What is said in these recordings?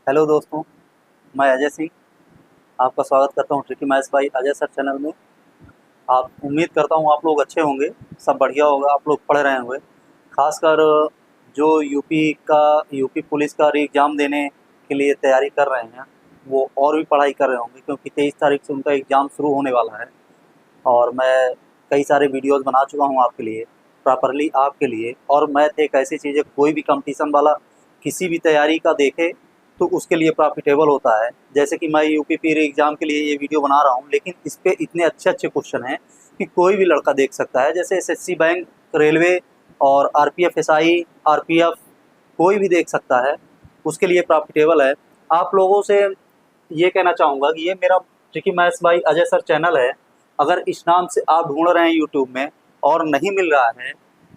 Hello दोस्तों, मैं अजय सिंह आपका स्वागत करता हूँ tricky maths by Ajay sir channel में। आप उम्मीद करता हूँ आप लोग अच्छे होंगे, सब बढ़िया होगा, आप लोग पढ़ रहे होंगे। खासकर जो यूपी पुलिस का एग्ज़ाम देने के लिए तैयारी कर रहे हैं, वो और भी पढ़ाई कर रहे होंगे क्योंकि 23 तारीख से उनका एग्ज़ाम शुरू होने वाला है। और मैं कई सारे वीडियोज़ बना चुका हूँ आपके लिए, प्रॉपरली आपके लिए। और मैथ एक ऐसी चीज़ है, कोई भी कंपटीशन वाला किसी भी तैयारी का देखे तो उसके लिए प्रॉफिटेबल होता है। जैसे कि मैं यूपी एग्ज़ाम के लिए ये वीडियो बना रहा हूँ, लेकिन इस पे इतने अच्छे क्वेश्चन हैं कि कोई भी लड़का देख सकता है। जैसे एसएससी बैंक, रेलवे और आरपीएफ, एसआई, आरपीएफ कोई भी देख सकता है, उसके लिए प्रॉफिटेबल है। आप लोगों से ये कहना चाहूँगा कि ये मेरा tricky maths by Ajay sir channel है। अगर इस नाम से आप ढूंढ रहे हैं यूट्यूब में और नहीं मिल रहा है,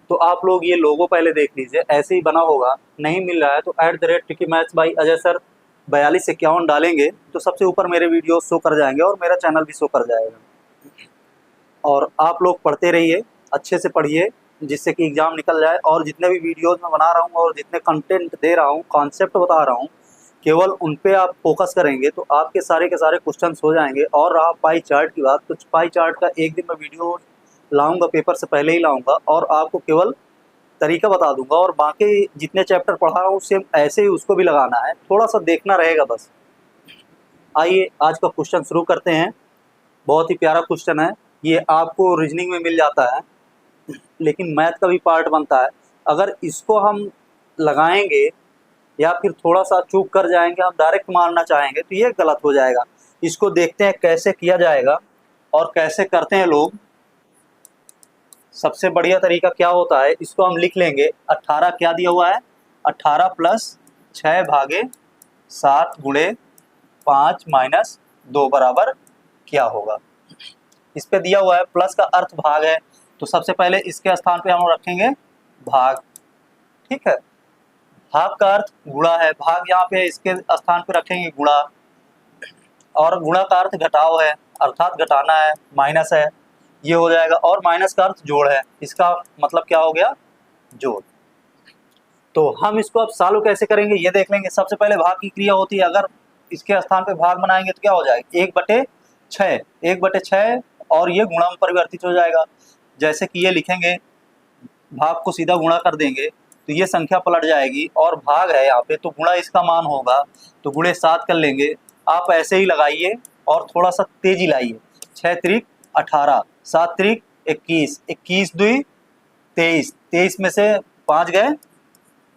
तो आप लोग ये लोगो पहले देख लीजिए, ऐसे ही बना होगा। नहीं मिल रहा है तो @tricky maths by Ajay sir 4251 डालेंगे तो सबसे ऊपर मेरे वीडियो शो कर जाएंगे और मेरा चैनल भी शो कर जाएगा। और आप लोग पढ़ते रहिए, अच्छे से पढ़िए, जिससे कि एग्ज़ाम निकल जाए। और जितने भी वीडियोज़ मैं बना रहा हूँ और जितने कंटेंट दे रहा हूँ, कॉन्सेप्ट बता रहा हूँ, केवल उन पे आप फोकस करेंगे तो आपके सारे के सारे क्वेश्चंस हो जाएंगे। और रहा पाई चार्ट की बात, तो पाई चार्ट का एक दिन मैं वीडियो लाऊंगा, पेपर से पहले ही लाऊंगा और आपको केवल तरीका बता दूंगा। और बाकी जितने चैप्टर पढ़ा रहा हूँ सेम ऐसे ही उसको भी लगाना है, थोड़ा सा देखना रहेगा बस। आइए आज का क्वेश्चन शुरू करते हैं। बहुत ही प्यारा क्वेश्चन है, ये आपको रीजनिंग में मिल जाता है लेकिन मैथ का भी पार्ट बनता है। अगर इसको हम लगाएंगे या फिर थोड़ा सा चूक कर जाएंगे, हम डायरेक्ट मारना चाहेंगे तो ये गलत हो जाएगा। इसको देखते हैं कैसे किया जाएगा और कैसे करते हैं लोग। सबसे बढ़िया तरीका क्या होता है, इसको हम लिख लेंगे। 18 क्या दिया हुआ है, 18 प्लस 6 भागे 7 गुणे 5 माइनस 2 बराबर क्या होगा। इस पे दिया हुआ है, प्लस का अर्थ भाग है, तो सबसे पहले इसके स्थान पे हम रखेंगे भाग। ठीक है, भाग का अर्थ गुणा है, भाग यहाँ पे इसके स्थान पे रखेंगे गुणा। और गुणा का अर्थ घटाव है, अर्थात घटाना है, माइनस है, ये हो जाएगा। और माइनस का अर्थ जोड़ है, इसका मतलब क्या हो गया, जोड़। तो हम इसको अब सॉल्व कैसे करेंगे ये देख लेंगे। सबसे पहले भाग की क्रिया होती है, अगर इसके स्थान पे भाग बनाएंगे तो क्या हो जाएगा, 1/6, 1/6 और ये गुणा में परिवर्तित हो जाएगा। जैसे कि ये लिखेंगे, भाग को सीधा गुणा कर देंगे तो ये संख्या पलट जाएगी और भाग है यहाँ पे तो गुणा इसका मान होगा, तो गुणे 7 कर लेंगे। आप ऐसे ही लगाइए और थोड़ा सा तेजी लाइए। 6 त्रिक 18, 7 त्रिक 21, 21 दुई 23, 23 में से 5 गए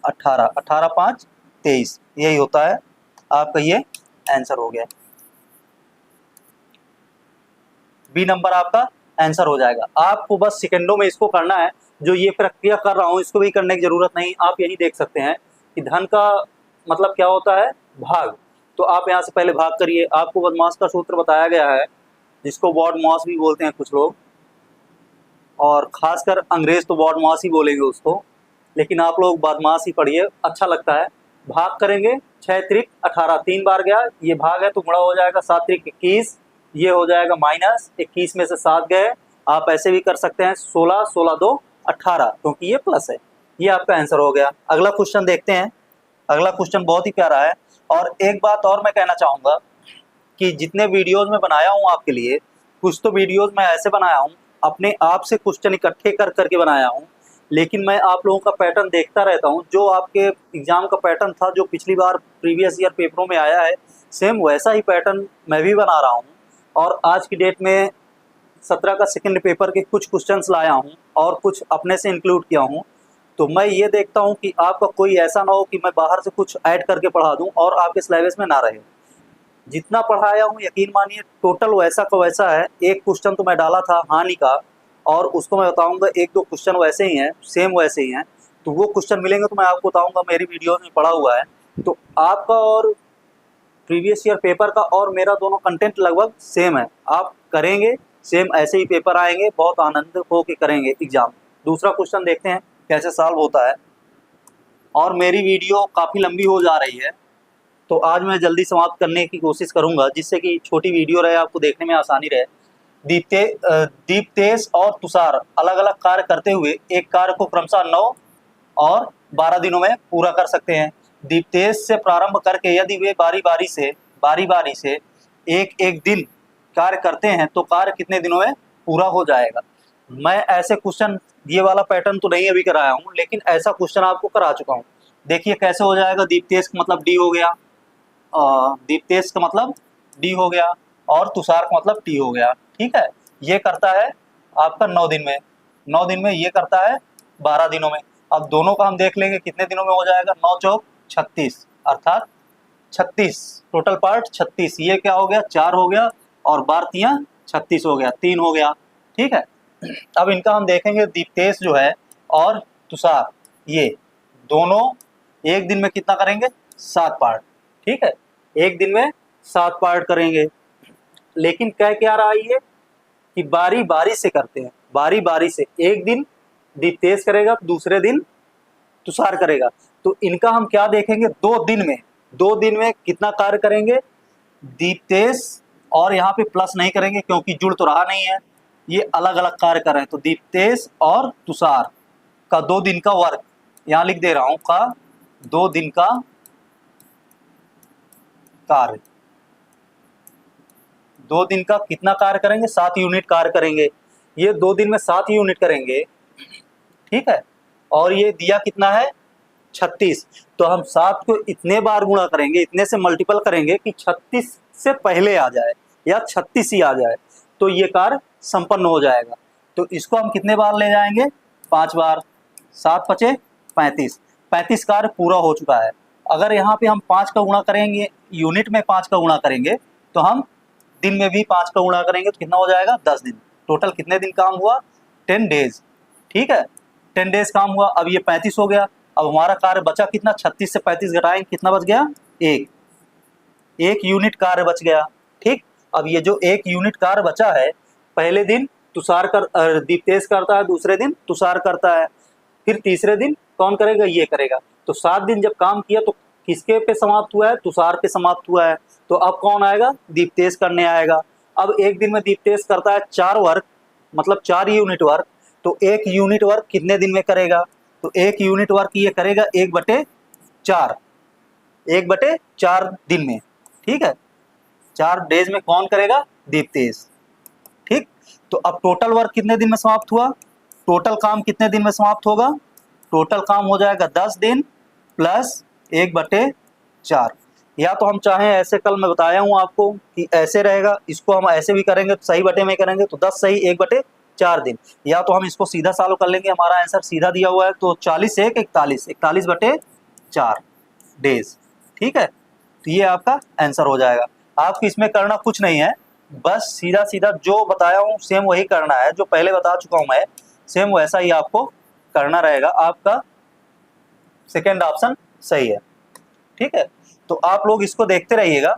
18, 18 5 23, यही होता है आपका, ये आंसर हो गया। बी नंबर आपका आंसर हो जाएगा। आपको बस सेकंडों में इसको करना है। जो ये प्रक्रिया कर रहा हूँ इसको भी करने की जरूरत नहीं, आप यही देख सकते हैं कि धन का मतलब क्या होता है, भाग। तो आप यहाँ से पहले भाग करिए। आपको बदमाश का सूत्र बताया गया है, जिसको बॉड मॉस भी बोलते हैं कुछ लोग, और खासकर अंग्रेज तो बॉड मॉस ही बोलेंगे उसको, लेकिन आप लोग बदमाश ही पढ़िए, अच्छा लगता है। भाग करेंगे, 6 त्रिक 18, 3 बार गया, ये भाग है तो गुणा हो जाएगा, 7 त्रिक 21, ये हो जाएगा माइनस, 21 में से 7 गए। आप ऐसे भी कर सकते हैं, 16, 16 2 18, क्योंकि ये प्लस है। ये आपका आंसर हो गया। अगला क्वेश्चन देखते हैं। अगला क्वेश्चन बहुत ही प्यारा है। और एक बात और मैं कहना चाहूँगा कि जितने वीडियोज़ मैं बनाया हूँ आपके लिए, कुछ तो वीडियोज़ मैं ऐसे बनाया हूँ, अपने आप से क्वेश्चन इकट्ठे कर करके बनाया हूँ, लेकिन मैं आप लोगों का पैटर्न देखता रहता हूँ। जो आपके एग्ज़ाम का पैटर्न था, जो पिछली बार प्रीवियस ईयर पेपरों में आया है, सेम वैसा ही पैटर्न मैं भी बना रहा हूँ। और आज की डेट में 17 का सेकंड पेपर के कुछ क्वेश्चंस लाया हूँ और कुछ अपने से इंक्लूड किया हूँ। तो मैं ये देखता हूँ कि आपका कोई ऐसा ना हो कि मैं बाहर से कुछ ऐड करके पढ़ा दूँ और आपके सिलेबस में ना रहे। जितना पढ़ाया हूँ यकीन मानिए टोटल वैसा का वैसा है। एक क्वेश्चन तो मैं डाला था हानि का, और उसको मैं बताऊंगा, एक दो क्वेश्चन वैसे ही हैं, सेम वैसे ही हैं। तो वो क्वेश्चन मिलेंगे तो मैं आपको बताऊंगा, मेरी वीडियो में पढ़ा हुआ है। तो आपका और प्रीवियस ईयर पेपर का और मेरा दोनों कंटेंट लगभग सेम है। आप करेंगे सेम ऐसे ही पेपर आएंगे, बहुत आनंद हो के करेंगे एग्जाम। दूसरा क्वेश्चन देखते हैं कैसे सॉल्व होता है। और मेरी वीडियो काफ़ी लंबी हो जा रही है, तो आज मैं जल्दी समाप्त करने की कोशिश करूंगा, जिससे कि छोटी वीडियो रहे, आपको देखने में आसानी रहे। दीप्तेश और तुषार अलग अलग कार्य करते हुए एक कार्य को क्रमशः 9 और 12 दिनों में पूरा कर सकते हैं। दीप्तेश से प्रारंभ करके यदि वे बारी बारी से एक एक दिन कार्य करते हैं तो कार्य कितने दिनों में पूरा हो जाएगा। मैं ऐसे क्वेश्चन ये वाला पैटर्न तो नहीं अभी कराया हूँ, लेकिन ऐसा क्वेश्चन आपको करा चुका हूँ। देखिए कैसे हो जाएगा। दीप्तेश का मतलब डी हो गया, दीप्तेश का मतलब डी हो गया और तुषार का मतलब टी हो गया। ठीक है, ये करता है आपका 9 दिन में, 9 दिन में, ये करता है 12 दिनों में। अब दोनों का हम देख लेंगे कितने दिनों में हो जाएगा। 9 चौक 36 अर्थात 36 टोटल पार्ट 36। ये क्या हो गया, 4 हो गया और 12 36 हो गया, 3 हो गया। ठीक है, अब इनका हम देखेंगे दीप्तेश जो है और तुषार, ये दोनों एक दिन में कितना करेंगे, 7 पार्ट। ठीक है, एक दिन में 7 पार्ट करेंगे। लेकिन कह क्या रहा है ये कि बारी बारी से करते हैं, बारी बारी से। एक दिन दीप्तेश करेगा, दूसरे दिन तुषार करेगा। तो इनका हम क्या देखेंगे, 2 दिन में कितना कार्य करेंगे दीप्तेश, और यहाँ पे प्लस नहीं करेंगे क्योंकि जुड़ तो रहा नहीं है, ये अलग अलग कार्य कर रहे हैं। तो दीप्तेश और तुषार का 2 दिन का वर्क यहाँ लिख दे रहा हूं, का 2 दिन का कार्य, 2 दिन का कितना कार्य करेंगे, 7 यूनिट कार्य करेंगे। ये 2 दिन में 7 यूनिट करेंगे। ठीक है, और ये दिया कितना है 36। तो हम 7 को इतने बार गुणा करेंगे, इतने से मल्टीपल करेंगे कि 36 से पहले आ जाए या 36 ही आ जाए, तो ये कार्य संपन्न हो जाएगा। तो इसको हम कितने बार ले जाएंगे, 5 बार। 7 पचे 35, 35 कार्य पूरा हो चुका है। अगर यहाँ पे हम 5 का गुणा करेंगे, यूनिट में 5 का गुणा करेंगे, तो हम दिन में भी 5 का गुणा करेंगे तो कितना हो जाएगा, 10 दिन। टोटल कितने दिन काम हुआ, 10 डेज। ठीक है, 10 डेज काम हुआ। अब ये 35 हो गया। अब हमारा कार्य बचा कितना, 36 से 35 घटाएंगे, कितना बच गया, एक यूनिट कार्य बच गया। ठीक, अब ये जो 1 यूनिट कार्य बचा है, पहले दिन दीप्तेश करता है, दूसरे दिन तुषार करता है, फिर तीसरे दिन कौन करेगा, ये करेगा। तो 7 दिन जब काम किया तो किसके पे समाप्त हुआ है, तुषार पे समाप्त हुआ है। तो अब कौन आएगा, दीप्तेश करने आएगा। अब एक दिन में दीप्तेश करता है 4 वर्क, मतलब 4 यूनिट वर्क। तो 1 यूनिट वर्क कितने दिन में करेगा, तो 1 यूनिट वर्क ये करेगा 1/4, 1/4 दिन में। ठीक है, 4 डेज में कौन करेगा, दीप्तेश। ठीक, तो अब टोटल वर्क कितने दिन में समाप्त हुआ, टोटल काम कितने दिन में समाप्त होगा, टोटल काम हो जाएगा 10 दिन प्लस 1/4। या तो हम चाहें ऐसे, कल मैं बताया हूं आपको कि ऐसे रहेगा, इसको हम ऐसे भी करेंगे तो सही बटे में करेंगे तो 10 सही 1/4 दिन। या तो हम इसको सीधा सॉल्व कर लेंगे, हमारा आंसर सीधा दिया हुआ है, तो 40 से 41, 41/4 डेज। ठीक है, तो ये आपका आंसर हो जाएगा। आपको इसमें करना कुछ नहीं है, बस सीधा सीधा जो बताया हूँ सेम वही करना है, जो पहले बता चुका हूँ मैं, सेम वैसा ही आपको करना रहेगा। आपका सेकेंड ऑप्शन सही है। ठीक है, तो आप लोग इसको देखते रहिएगा,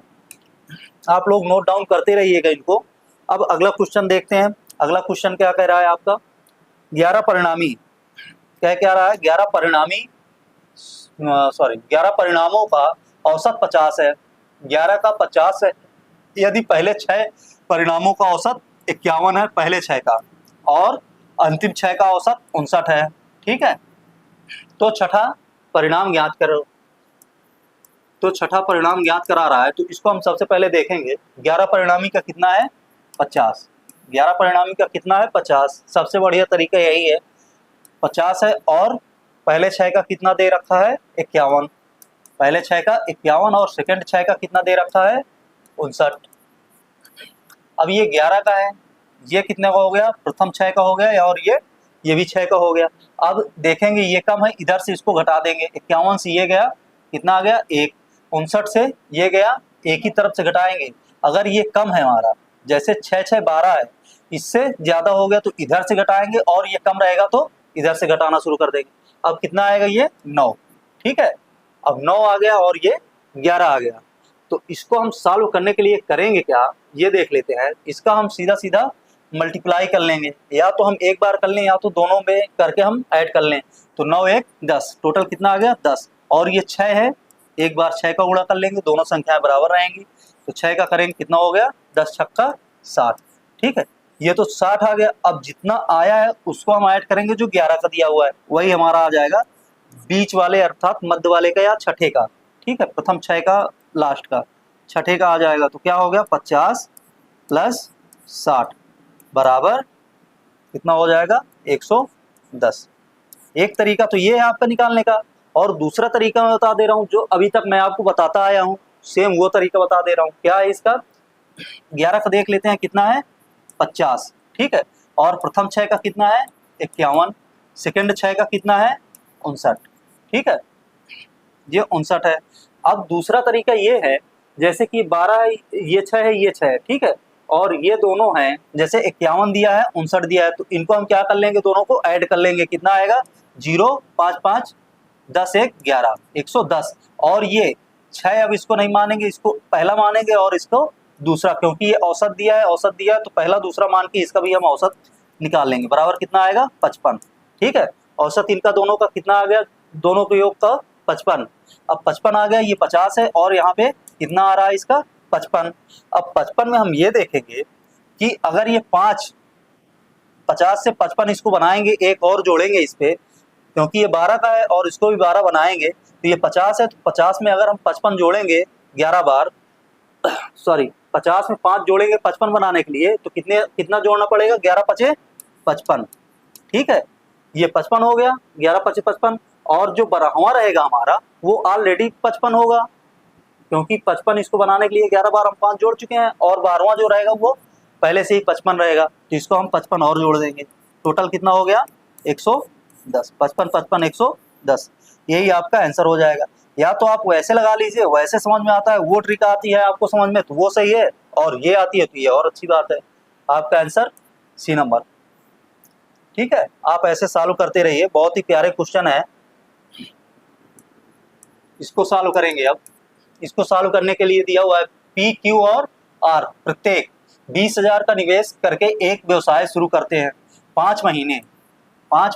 आप लोग नोट डाउन करते रहिएगा इनको। अब अगला क्वेश्चन देखते हैं। अगला क्वेश्चन क्या कह रहा है आपका, 11 परिणामी, क्या रहा है, 11 परिणामों का औसत 50 है। 11 का 50 है, यदि पहले 6 परिणामों का औसत 51 है, पहले 6 का, और अंतिम 6 का औसत 59 है। ठीक है, तो छठा परिणाम ज्ञात करो। तो छठा परिणाम ज्ञात करा रहा है, तो इसको हम सबसे पहले देखेंगे। 11 परिणामी का कितना है, 50। 11 परिणामी का कितना है, 50। सबसे बढ़िया तरीका यही है, 50 है और पहले 6 का कितना दे रखा है, 51। पहले 6 का 51 और सेकंड 6 का कितना दे रखा है, 59। अब ये 11 का है, ये कितने का हो गया, प्रथम 6 का हो गया, और ये भी 6 का हो गया। अब देखेंगे ये कम है, इधर से इसको घटा देंगे। 51 से ये गया, कितना आ गया, 1। 59 से ये गया, एक ही तरफ से घटाएंगे। अगर ये कम है हमारा, जैसे 6 6 12 है, इससे ज्यादा हो गया तो इधर से घटाएंगे, और ये कम रहेगा तो इधर से घटाना शुरू कर देंगे। अब कितना आएगा, ये 9। ठीक है, अब 9 आ गया और ये 11 आ गया। तो इसको हम सॉल्व करने के लिए करेंगे क्या, ये देख लेते हैं। इसका हम सीधा सीधा मल्टीप्लाई कर लेंगे, या तो हम एक बार कर लें या तो दोनों में करके हम ऐड कर लें। तो 9 1 10, टोटल कितना आ गया, 10। और ये 6 है, एक बार 6 का गुणा कर लेंगे, दोनों संख्याएं बराबर रहेंगी। तो 6 का करेंगे, कितना हो गया, 10 छक्का 60। ठीक है, ये तो 60 आ गया। अब जितना आया है उसको हम ऐड करेंगे जो 11 का दिया हुआ है, वही हमारा आ जाएगा बीच वाले अर्थात मध्य वाले का या छठे का। ठीक है, प्रथम 6 का लास्ट का, छठे का आ जाएगा तो क्या हो गया 50 प्लस 60 बराबर कितना हो जाएगा 110। एक तरीका तो ये है आपका निकालने का, और दूसरा तरीका मैं बता दे रहा हूँ जो अभी तक मैं आपको बताता आया हूँ, सेम वो तरीका बता दे रहा हूँ। क्या है इसका, 11 का देख लेते हैं कितना है 50, ठीक है, और प्रथम 6 का कितना है 51, सेकंड 6 का कितना है 59, ठीक है, ये 59 है। अब दूसरा तरीका ये है, जैसे कि 12 ये 6 है, ये 6 है, ठीक है, और ये दोनों हैं, जैसे 51 दिया है 59 दिया है, तो इनको हम क्या कर लेंगे, दोनों को ऐड कर लेंगे, कितना आएगा 0 5 5 10 1 11 110। और ये 6 अब इसको नहीं मानेंगे, इसको पहला मानेंगे और इसको दूसरा, क्योंकि ये औसत दिया है, औसत दिया है तो पहला दूसरा मान के इसका भी हम औसत निकाल लेंगे, बराबर कितना आएगा 55, ठीक है। औसत इनका दोनों का कितना आ गया, दोनों के योग का 55। अब 55 आ गया, ये 50 है और यहाँ पे कितना आ रहा है इसका 55। अब 55 में हम ये देखेंगे कि अगर ये 50 से 55 इसको बनाएंगे, एक और जोड़ेंगे इस पे, क्योंकि ये 12 का है और इसको भी 12 बनाएंगे, तो ये 50 है, तो 50 में अगर हम 55 जोड़ेंगे 11 बार, सॉरी 50 में 5 जोड़ेंगे 55 बनाने के लिए, तो कितना जोड़ना पड़ेगा 11 पचे 55, ठीक है, ये 55 हो गया, 11 पचे 55, और जो 12वां रहेगा हमारा वो ऑलरेडी 55 होगा, क्योंकि 55 इसको बनाने के लिए 11 बार हम 5 जोड़ चुके हैं, और 12वां जो रहेगा वो पहले से ही 55 रहेगा, तो इसको हम 55 और जोड़ देंगे, टोटल कितना हो गया 110, 55 55 110, यही आपका आंसर हो जाएगा। या तो आप वैसे लगा लीजिए, वैसे समझ में आता है, वो ट्रिक आती है आपको समझ में तो वो सही है, और ये आती है तो ये और अच्छी बात है, आपका आंसर सी नंबर, ठीक है। आप ऐसे सॉल्व करते रहिए, बहुत ही प्यारे क्वेश्चन है, इसको सॉल्व करेंगे। अब इसको सॉल्व करने के लिए दिया हुआ है पी क्यू और आर प्रत्येक 20,000 का निवेश करके एक व्यवसाय शुरू करते हैं, 5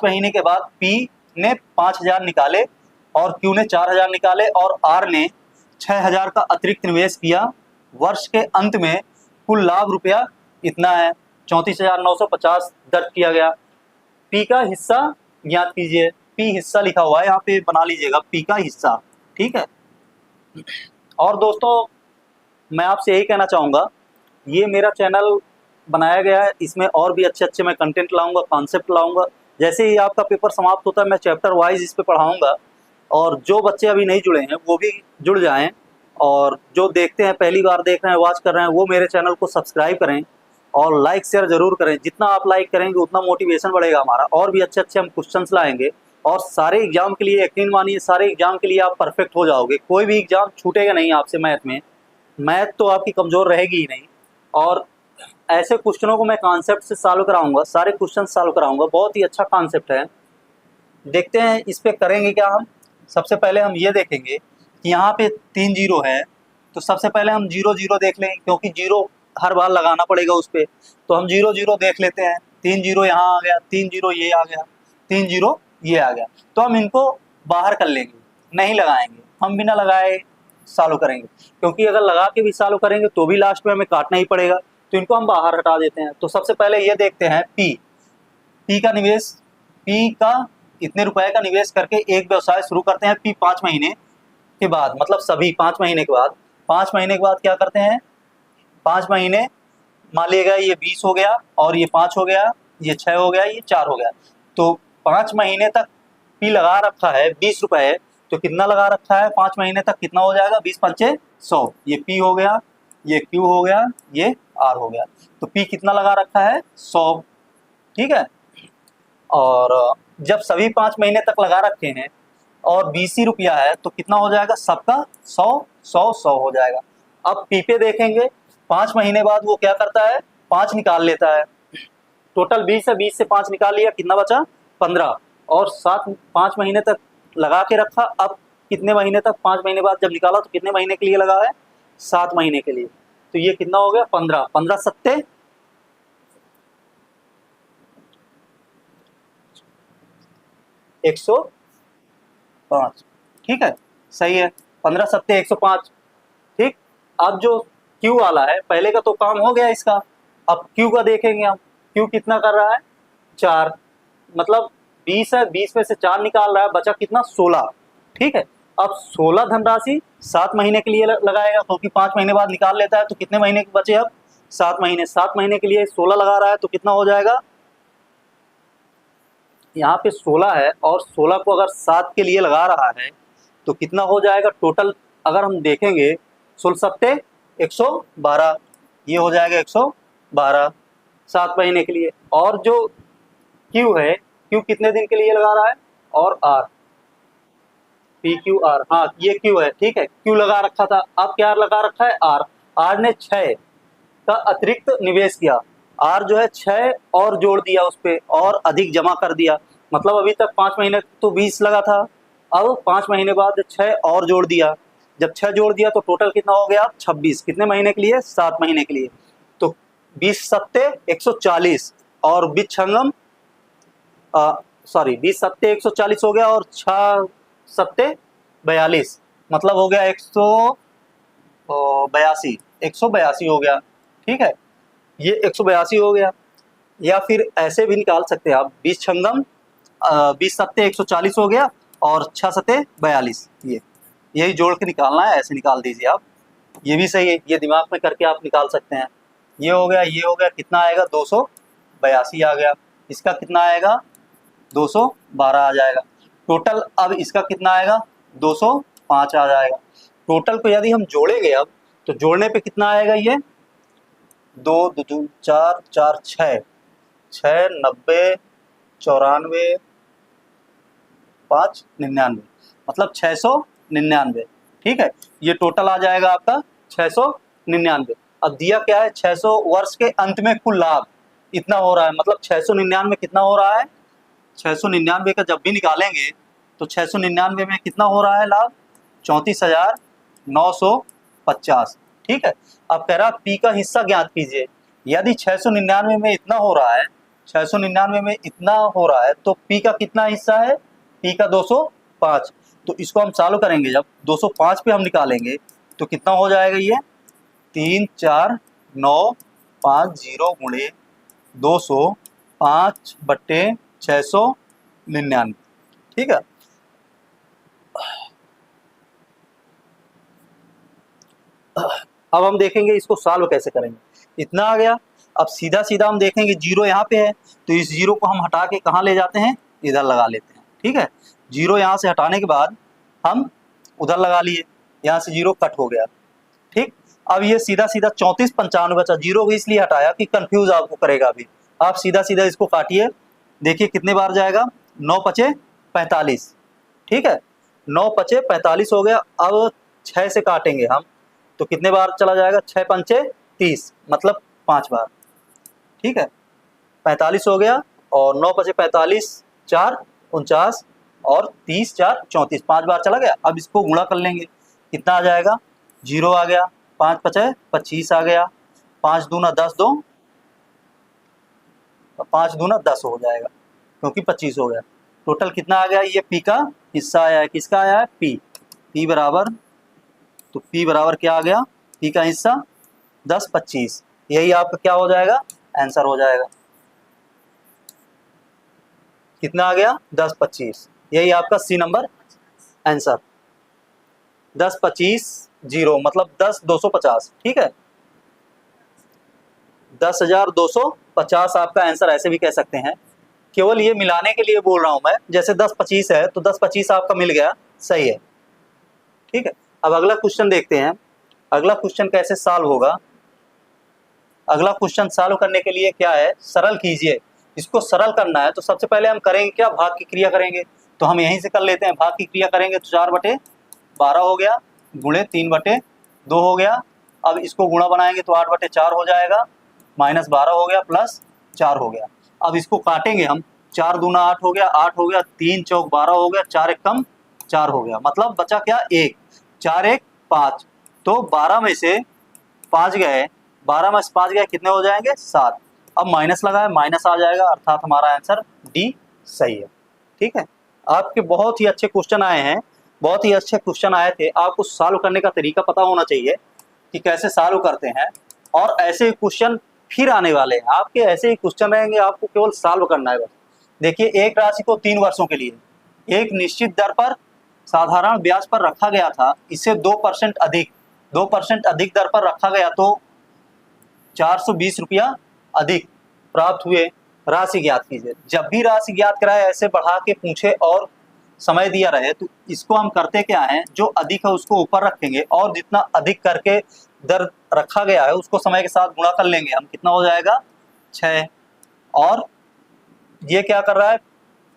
महीने के बाद पी ने 5,000 निकाले और क्यू ने 4,000 निकाले और आर ने 6,000 का अतिरिक्त निवेश किया, वर्ष के अंत में कुल लाभ रुपया इतना है 34,950 दर्ज किया गया। पी का हिस्सा ज्ञात कीजिए, पी हिस्सा लिखा हुआ है यहाँ पे, बना लीजिएगा पी का हिस्सा, ठीक है। और दोस्तों मैं आपसे यही कहना चाहूँगा, ये मेरा चैनल बनाया गया है, इसमें और भी अच्छे मैं कंटेंट लाऊंगा, कॉन्सेप्ट लाऊंगा, जैसे ही आपका पेपर समाप्त होता है मैं चैप्टर वाइज इस पे पढ़ाऊंगा, और जो बच्चे अभी नहीं जुड़े हैं वो भी जुड़ जाएं, और जो देखते हैं पहली बार देख रहे हैं, वॉच कर रहे हैं, वो मेरे चैनल को सब्सक्राइब करें और लाइक शेयर जरूर करें, जितना आप लाइक करेंगे उतना मोटिवेशन बढ़ेगा हमारा, और भी अच्छे हम क्वेश्चंस लाएंगे, और सारे एग्जाम के लिए यकीन मानिए, सारे एग्जाम के लिए आप परफेक्ट हो जाओगे, कोई भी एग्जाम छूटेगा नहीं आपसे मैथ में, मैथ तो आपकी कमज़ोर रहेगी ही नहीं। और ऐसे क्वेश्चनों को मैं कॉन्सेप्ट से सॉल्व कराऊंगा, सारे क्वेश्चन सॉल्व कराऊंगा, बहुत ही अच्छा कॉन्सेप्ट है। देखते हैं इस पे करेंगे क्या हम। सबसे पहले हम ये देखेंगे कि यहाँ पे 3 जीरो है, तो सबसे पहले हम 0 0 देख लेंगे, क्योंकि जीरो हर बार लगाना पड़ेगा उस पर, तो हम 0 0 देख लेते हैं। 3 जीरो यहाँ आ गया, 3 जीरो ये आ गया, 3 जीरो ये आ गया, तो हम इनको बाहर कर लेंगे, नहीं लगाएंगे, हम बिना लगाए सॉल्व करेंगे, क्योंकि अगर लगा के भी सॉल्व करेंगे तो भी लास्ट में हमें काटना ही पड़ेगा, तो इनको हम बाहर हटा देते हैं। तो सबसे पहले ये देखते हैं पी का निवेश, पी का इतने रुपए का निवेश करके एक व्यवसाय शुरू करते हैं, पी 5 महीने के बाद, मतलब सभी 5 महीने के बाद, 5 महीने के बाद क्या करते हैं, 5 महीने मान लिएगा ये 20 हो गया, और ये 5 हो गया, ये 6 हो गया, ये 4 हो गया, तो 5 महीने तक पी लगा रखा है 20 रुपए, तो कितना लगा रखा है 5 महीने तक, कितना हो जाएगा 20 पंचे 100, ये पी हो गया, ये क्यू हो गया, ये आर हो गया, तो पी कितना लगा रखा है 100, ठीक है। और जब सभी 5 महीने तक लगा रखे हैं और 20 ही रुपया है, तो कितना हो जाएगा सबका 100 100 100 हो जाएगा। अब पी पे देखेंगे, 5 महीने बाद वो क्या करता है 5 निकाल लेता है, टोटल 20 है, 20 से 5 निकाल लिया, कितना बचा 15, और 5 महीने तक लगा के रखा, अब कितने महीने तक, 5 महीने बाद जब निकाला तो कितने महीने के लिए लगा है 7 महीने के लिए, तो ये कितना हो गया 15, 15 सत्ते 105, ठीक है, सही है, 15 सत्ते 105, ठीक। अब जो क्यू वाला है, पहले का तो काम हो गया इसका, अब क्यू का देखेंगे हम, क्यू कितना कर रहा है 4, मतलब 20 है, 20 में से 4 निकाल रहा है, बचा कितना 16, ठीक है, अब 16 धनराशि 7 महीने के लिए लगाएगा, क्योंकि 5 महीने बाद निकाल लेता है, तो कितने महीने के बचे अब 7 महीने। 7 महीने के लिए 16 लगा रहा है, तो कितना हो जाएगा, यहाँ पे 16 है और 16 को अगर 7 के लिए लगा रहा है तो कितना हो जाएगा टोटल। अगर हम देखेंगे 16 सत्ते 112, ये हो जाएगा 112 7 महीने के लिए। और जो क्यू है, क्यू कितने दिन के लिए लगा रहा है, और आर, पी क्यू आर, हाँ ये क्यू है, ठीक है, क्यू लगा रखा था, अब क्या लगा रखा है, आर। आर ने 6 का अतिरिक्त निवेश किया, आर जो है 6 और जोड़ दिया उस पर और अधिक जमा कर दिया, मतलब अभी तक 5 महीने तो 20 लगा था, अब 5 महीने बाद 6 और जोड़ दिया, जब 6 जोड़ दिया तो टोटल कितना हो गया 26, कितने महीने के लिए, 7 महीने के लिए। तो 20 सत्ते 140 और बिच्छंगम 20 सत्ते 140 हो गया और 6 सत्ते 42, मतलब हो गया 182 हो गया, ठीक है, ये 182 हो गया। या फिर ऐसे भी निकाल सकते हैं आप, 20 छंगम 20 सत्ते 140 हो गया और 6 सत्ते 42, यही जोड़ के निकालना है, ऐसे निकाल दीजिए आप, ये भी सही है, ये दिमाग में करके आप निकाल सकते हैं। ये हो गया, ये हो गया, कितना आएगा 282 आ गया, इसका कितना आएगा 212 आ जाएगा टोटल। अब इसका कितना आएगा 205 आ जाएगा टोटल को। यदि हम जोड़ेंगे अब तो जोड़ने पे कितना आएगा, ये 2 2 4 4 6 6 90 94 5 99, मतलब 699, ठीक है, ये टोटल आ जाएगा आपका 699। अब दिया क्या है, 600 वर्ष के अंत में कुल लाभ इतना हो रहा है, मतलब 699 कितना हो रहा है, 699 का जब भी निकालेंगे तो 699 में कितना हो रहा है लाभ, 34,950, ठीक है। अब कह रहा पी का हिस्सा ज्ञात कीजिए। यदि 699 में इतना हो रहा है, 699 में इतना हो रहा है तो पी का कितना हिस्सा है, पी का 205, तो इसको हम चालू करेंगे, जब 205 पे हम निकालेंगे तो कितना हो जाएगा, ये 34950 गुणे 205/699, ठीक है। अब हम देखेंगे इसको सॉल्व कैसे करेंगे। इतना आ गया, अब सीधा सीधा हम देखेंगे जीरो यहाँ पे है, तो इस जीरो को हम हटा के कहाँ ले जाते हैं, इधर लगा लेते हैं, ठीक है। जीरो यहाँ से हटाने के बाद हम उधर लगा लिए, यहाँ से जीरो कट हो गया, ठीक। अब ये सीधा सीधा 3495 बचा, जीरो भी इसलिए हटाया कि कंफ्यूज आपको करेगा। अभी आप सीधा सीधा इसको काटिए, देखिए कितने बार जाएगा, 9 पचे 45, ठीक है, 9 पचे 45 हो गया। अब 6 से काटेंगे हम तो कितने बार चला जाएगा, 6 पंचे 30, मतलब 5 बार, ठीक है, 45 हो गया और 9 पचे 45, 4 49 और 30 4 34, 5 बार चला गया। अब इसको गुणा कर लेंगे, कितना आ जाएगा, 0 आ गया, 5 पचे 25 आ गया, 5 दूना 10 दो, 5 दूना 10 हो जाएगा क्योंकि 25 हो गया। टोटल कितना आ गया, ये पी का हिस्सा आया है, किसका आया है, पी बराबर, तो पी बराबर क्या आ गया, पी का हिस्सा 10 25, यही आपका क्या हो जाएगा, आंसर हो जाएगा। कितना आ गया, 10 25, यही आपका सी नंबर आंसर, 10 25 0, मतलब 10 250, ठीक है, 10,250 आपका आंसर, ऐसे भी कह सकते हैं। केवल ये मिलाने के लिए बोल रहा हूं मैं, जैसे 10 25 है तो 10 25 आपका मिल गया, सही है, ठीक है। अब अगला क्वेश्चन देखते हैं, अगला क्वेश्चन कैसे सॉल्व होगा। अगला क्वेश्चन सॉल्व करने के लिए क्या है, सरल कीजिए, इसको सरल करना है तो सबसे पहले हम करेंगे क्या, भाग की क्रिया करेंगे, तो हम यहीं से कर लेते हैं। भाग की क्रिया करेंगे तो 4/12 हो गया, गुणे 3/2 हो गया। अब इसको गुणा बनाएंगे तो 8/4 हो जाएगा, -12 हो गया, +4 हो गया। अब इसको काटेंगे हम, 4 दूना 8 हो गया, 8 हो गया, 3 चौक 12 हो गया, 4 एक कम 4 हो गया, मतलब बचा क्या, 1, 4 1 5, तो 12 में से 5 गए, 12 में से 5 गए, कितने हो जाएंगे, 7। अब माइनस लगा है, माइनस आ जाएगा, अर्थात हमारा आंसर डी सही है, ठीक है। आपके बहुत ही अच्छे क्वेश्चन आए हैं, बहुत ही अच्छे क्वेश्चन आए थे, आपको सॉल्व करने का तरीका पता होना चाहिए कि कैसे सॉल्व करते हैं, और ऐसे क्वेश्चन फिर आने वाले हैं, आपके ऐसे ही क्वेश्चन रहेंगे, आपको केवल सॉल्व करना है बस। देखिए, एक राशि को 3 वर्षों के लिए एक निश्चित दर पर साधारण ब्याज पर रखा गया था, इसे 2% अधिक 2% अधिक दर पर रखा गया तो 420 रुपया अधिक प्राप्त हुए, राशि ज्ञात कीजिए। जब भी राशि ज्ञात कराए ऐसे बढ़ा के पूछे और समय दिया रहे तो इसको हम करते क्या है, जो अधिक है उसको ऊपर रखेंगे और जितना अधिक करके दर रखा गया है उसको समय के साथ गुणा कर लेंगे हम, कितना हो जाएगा 6। और ये क्या कर रहा है,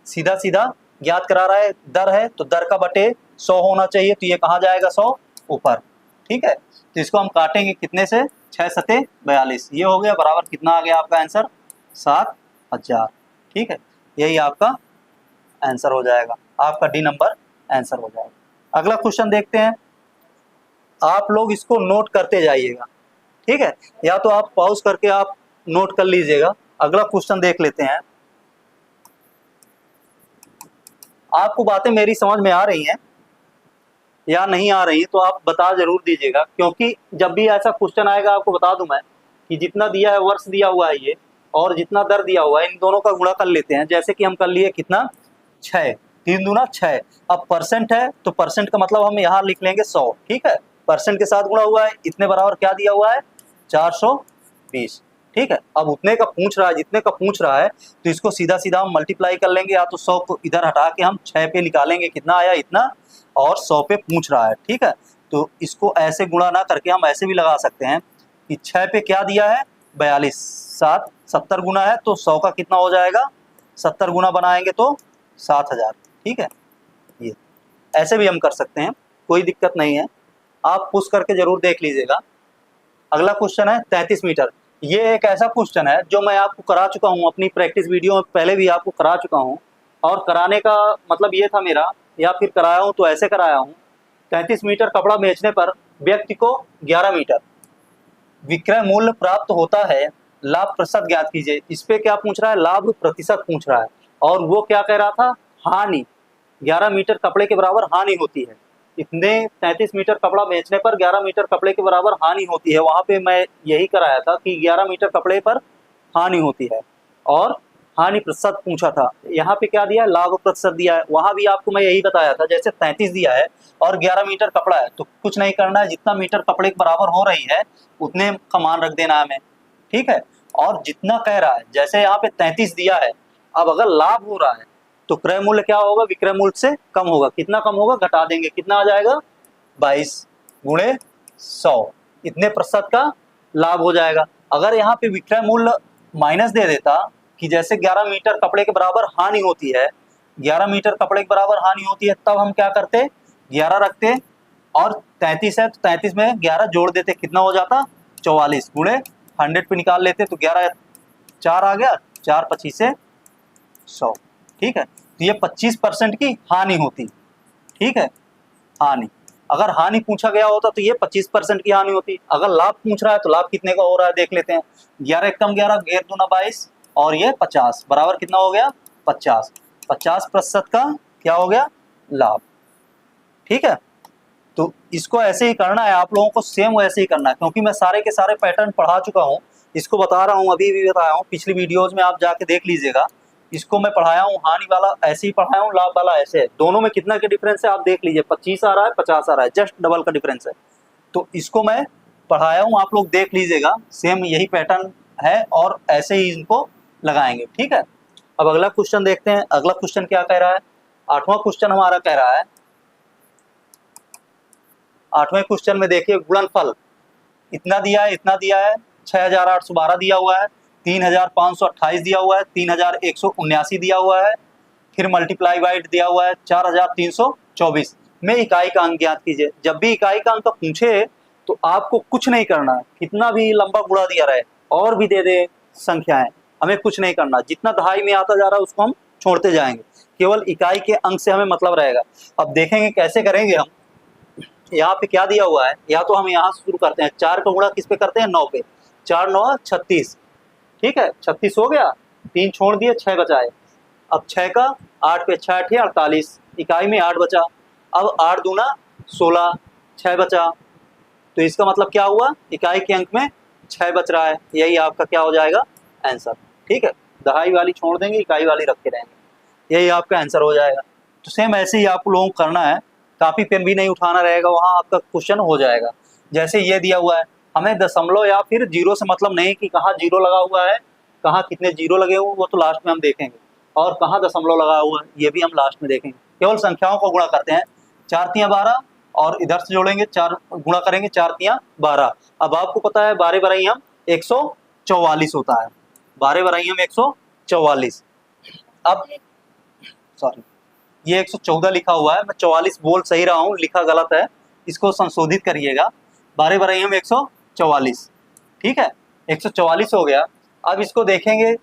सीधा सीधा ज्ञात करा रहा है, दर है तो दर का बटे 100 होना चाहिए, तो ये कहाँ जाएगा 100 ऊपर। ठीक है, तो इसको हम काटेंगे कितने से, 6 सते 42, ये हो गया बराबर कितना आ गया आपका आंसर 7000। ठीक है, यही आपका आंसर हो जाएगा, आपका डी नंबर आंसर हो जाएगा। अगला क्वेश्चन देखते हैं, आप लोग इसको नोट करते जाइएगा। ठीक है, या तो आप पॉज करके आप नोट कर लीजिएगा। अगला क्वेश्चन देख लेते हैं। आपको बातें मेरी समझ में आ रही हैं या नहीं आ रही तो आप बता जरूर दीजिएगा, क्योंकि जब भी ऐसा क्वेश्चन आएगा आपको बता दूं मैं कि जितना दिया है वर्ष दिया हुआ है ये और जितना दर दिया हुआ है इन दोनों का गुणा कर लेते हैं। जैसे कि हम कर लिए कितना 6, 3 दूना 6। अब परसेंट है तो परसेंट का मतलब हम यहाँ लिख लेंगे 100। ठीक है, परसेंट के साथ गुणा हुआ है, इतने बराबर क्या दिया हुआ है 420। ठीक है, अब उतने का पूछ रहा है, जितने का पूछ रहा है तो इसको सीधा सीधा हम मल्टीप्लाई कर लेंगे, या तो 100 को इधर हटा के हम 6 पे निकालेंगे कितना आया इतना, और 100 पे पूछ रहा है। ठीक है, तो इसको ऐसे गुणा ना करके हम ऐसे भी लगा सकते हैं कि 6 पे क्या दिया है 42, 7 70 गुना है तो 100 का कितना हो जाएगा 70 गुना बनाएंगे तो 7000। ठीक है, ये ऐसे भी हम कर सकते हैं, कोई दिक्कत नहीं है, आप पुश करके जरूर देख लीजिएगा। अगला क्वेश्चन है 33 मीटर। ये एक ऐसा क्वेश्चन है जो मैं आपको करा चुका हूँ अपनी प्रैक्टिस वीडियो में, पहले भी आपको करा चुका हूँ, और कराने का मतलब ये था मेरा, या फिर कराया हूँ तो ऐसे कराया हूँ। 33 मीटर कपड़ा बेचने पर व्यक्ति को 11 मीटर विक्रय मूल्य प्राप्त होता है, लाभ प्रतिशत ज्ञात कीजिए। इस पे क्या पूछ रहा है, लाभ प्रतिशत पूछ रहा है, और वो क्या कह रहा था, हानि 11 मीटर कपड़े के बराबर हानि होती है। इतने 33 मीटर कपड़ा बेचने पर 11 मीटर कपड़े के बराबर हानि होती है, वहां पे मैं यही कराया था कि 11 मीटर कपड़े पर हानि होती है, और हानि प्रतिशत पूछा था। यहाँ पे क्या दिया है, लाभ प्रतिशत दिया है, वहां भी आपको मैं यही बताया था। जैसे 33 दिया है और 11 मीटर कपड़ा है तो कुछ नहीं करना है, जितना मीटर कपड़े के बराबर हो रही है उतने का मान रख देना है हमें। ठीक है, और जितना कह रहा है, जैसे यहाँ पे 33 दिया है, अब अगर लाभ हो रहा है तो क्रय मूल्य क्या होगा, विक्रय मूल्य से कम होगा। कितना कम होगा, घटा देंगे, कितना आ जाएगा 22 गुणे 100, इतने प्रतिशत का लाभ हो जाएगा। अगर यहाँ पे विक्रय मूल्य माइनस दे देता कि जैसे 11 मीटर कपड़े के बराबर हानि होती है, 11 मीटर कपड़े के बराबर हानि होती है, तब हम क्या करते 11 रखते, और 33 है तो 33 में 11 जोड़ देते, कितना हो जाता 44 गुणे 100 पे निकाल लेते, तो 11 4 आ गया, 4 25 से 100। ठीक है, तो ये 25% की हानि होती। ठीक है, हानि, अगर हानि पूछा गया होता तो ये 25% की हानि होती। अगर लाभ पूछ रहा है तो लाभ कितने का हो रहा है देख लेते हैं। 11 कम 11, 11 दूना 22, और ये 50 बराबर कितना हो गया 50, 50% का क्या हो गया लाभ। ठीक है, तो इसको ऐसे ही करना है आप लोगों को, सेम वैसे ही करना है, क्योंकि मैं सारे के सारे पैटर्न पढ़ा चुका हूँ, इसको बता रहा हूँ, अभी भी बताया हूँ, पिछली वीडियोज में आप जाके देख लीजिएगा। इसको मैं पढ़ाया हूँ, हानि वाला ऐसे ही पढ़ाया हूँ, लाभ वाला ऐसे है, दोनों में कितना के डिफरेंस है आप देख लीजिए, 25 आ रहा है 50 आ रहा है, जस्ट डबल का डिफरेंस है। तो इसको मैं पढ़ाया हूँ, आप लोग देख लीजिएगा, सेम यही पैटर्न है और ऐसे ही इनको लगाएंगे। ठीक है, अब अगला क्वेश्चन देखते हैं। अगला क्वेश्चन क्या कह रहा है, 8वां क्वेश्चन हमारा कह रहा है, 8वें क्वेश्चन में देखिए, गुणनफल इतना दिया है, इतना दिया है, 6812 दिया हुआ है, 3528 दिया हुआ है, 3179 दिया हुआ है, फिर मल्टीप्लाई बाय दिया हुआ है 4324 में इकाई का अंक ज्ञात कीजिए। जब भी इकाई का अंक पूछे तो आपको कुछ नहीं करना है, कितना भी लंबा गुणा दिया रहे और भी दे दे संख्याएं, हमें कुछ नहीं करना, जितना दहाई में आता जा रहा है उसको हम छोड़ते जाएंगे, केवल इकाई के अंक से हमें मतलब रहेगा। अब देखेंगे कैसे करेंगे हम। यहाँ पे क्या दिया हुआ है, या तो हम यहाँ से शुरू करते हैं, 4 का गुणा किस पे करते हैं 9 पे, 4 9 36। ठीक है, 36 हो गया, 3 छोड़ दिए 6 बचाए, अब 6 का 8 पे 6 8 48, इकाई में 8 बचा, अब 8 दूना 16, 6 बचा, तो इसका मतलब क्या हुआ, इकाई के अंक में 6 बच रहा है, यही आपका क्या हो जाएगा आंसर। ठीक है, दहाई वाली छोड़ देंगे, इकाई वाली रख के रहेंगे, यही आपका आंसर हो जाएगा। तो सेम ऐसे ही आप लोगों को करना है, कापी पेन भी नहीं उठाना रहेगा, वहाँ आपका क्वेश्चन हो जाएगा। जैसे ये दिया हुआ है, हमें दशमलव या फिर जीरो से मतलब नहीं कि कहाँ जीरो लगा हुआ है, कहाँ कितने जीरो लगे हुए वो तो लास्ट में हम देखेंगे, और कहाँ दशमलव लगा हुआ है ये भी हम लास्ट में देखेंगे। केवल संख्याओं को गुणा करते हैं, 4 तियां 12 और इधर से जोड़ेंगे 4 गुणा करेंगे 4 तियां 12। अब आपको पता है 12 बराई हम 144 होता है, 12 बराई हम 144। अब सॉरी ये 114 लिखा हुआ है, मैं 44 बोल सही रहा हूँ, लिखा गलत है, इसको संशोधित करिएगा। 12 बराई हम 144, ठीक है, 144 हो गया। अब इसको देखेंगे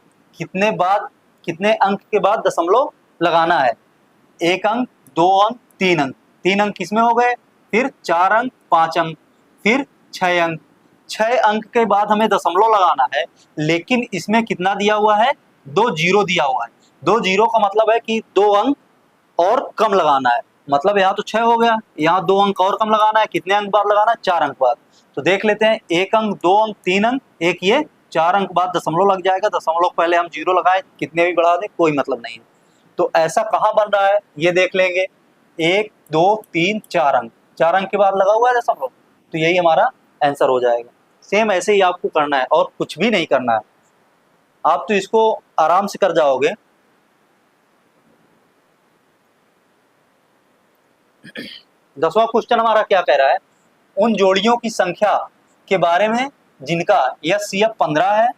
कितने अंक के बाद दशमलव लगाना है। 1 अंक, 2 अंक, 3 अंक, 3 अंक किसमें हो गए, फिर 4 अंक, 5 अंक, फिर 6 अंक। 6 अंक के बाद हमें दशमलव लगाना है, लेकिन इसमें कितना दिया हुआ है, 2 जीरो दिया हुआ है। 2 जीरो का मतलब है कि 2 अंक और कम लगाना है, मतलब यहाँ तो 6 हो गया, यहाँ 2 अंक और कम लगाना है, कितने अंक बाद लगाना है, 4 अंक बाद। तो देख लेते हैं, 1 अंक, 2 अंक, 3 अंक, एक ये 4 अंक बाद दशमलव लग जाएगा। दशमलव पहले हम जीरो लगाए, कितने भी बढ़ा दें कोई मतलब नहीं है। तो ऐसा कहाँ बन रहा है ये देख लेंगे, 1 2 3 4 अंक, 4 अंक के बाद लगा हुआ है दशमलव, तो यही हमारा आंसर हो जाएगा। सेम ऐसे ही आपको करना है और कुछ भी नहीं करना है, आप तो इसको आराम से कर जाओगे। 10वां क्वेश्चन हमारा क्या कह रहा है, उन जोड़ियों की संख्या के बारे में जिनका एचसीएफ 15 है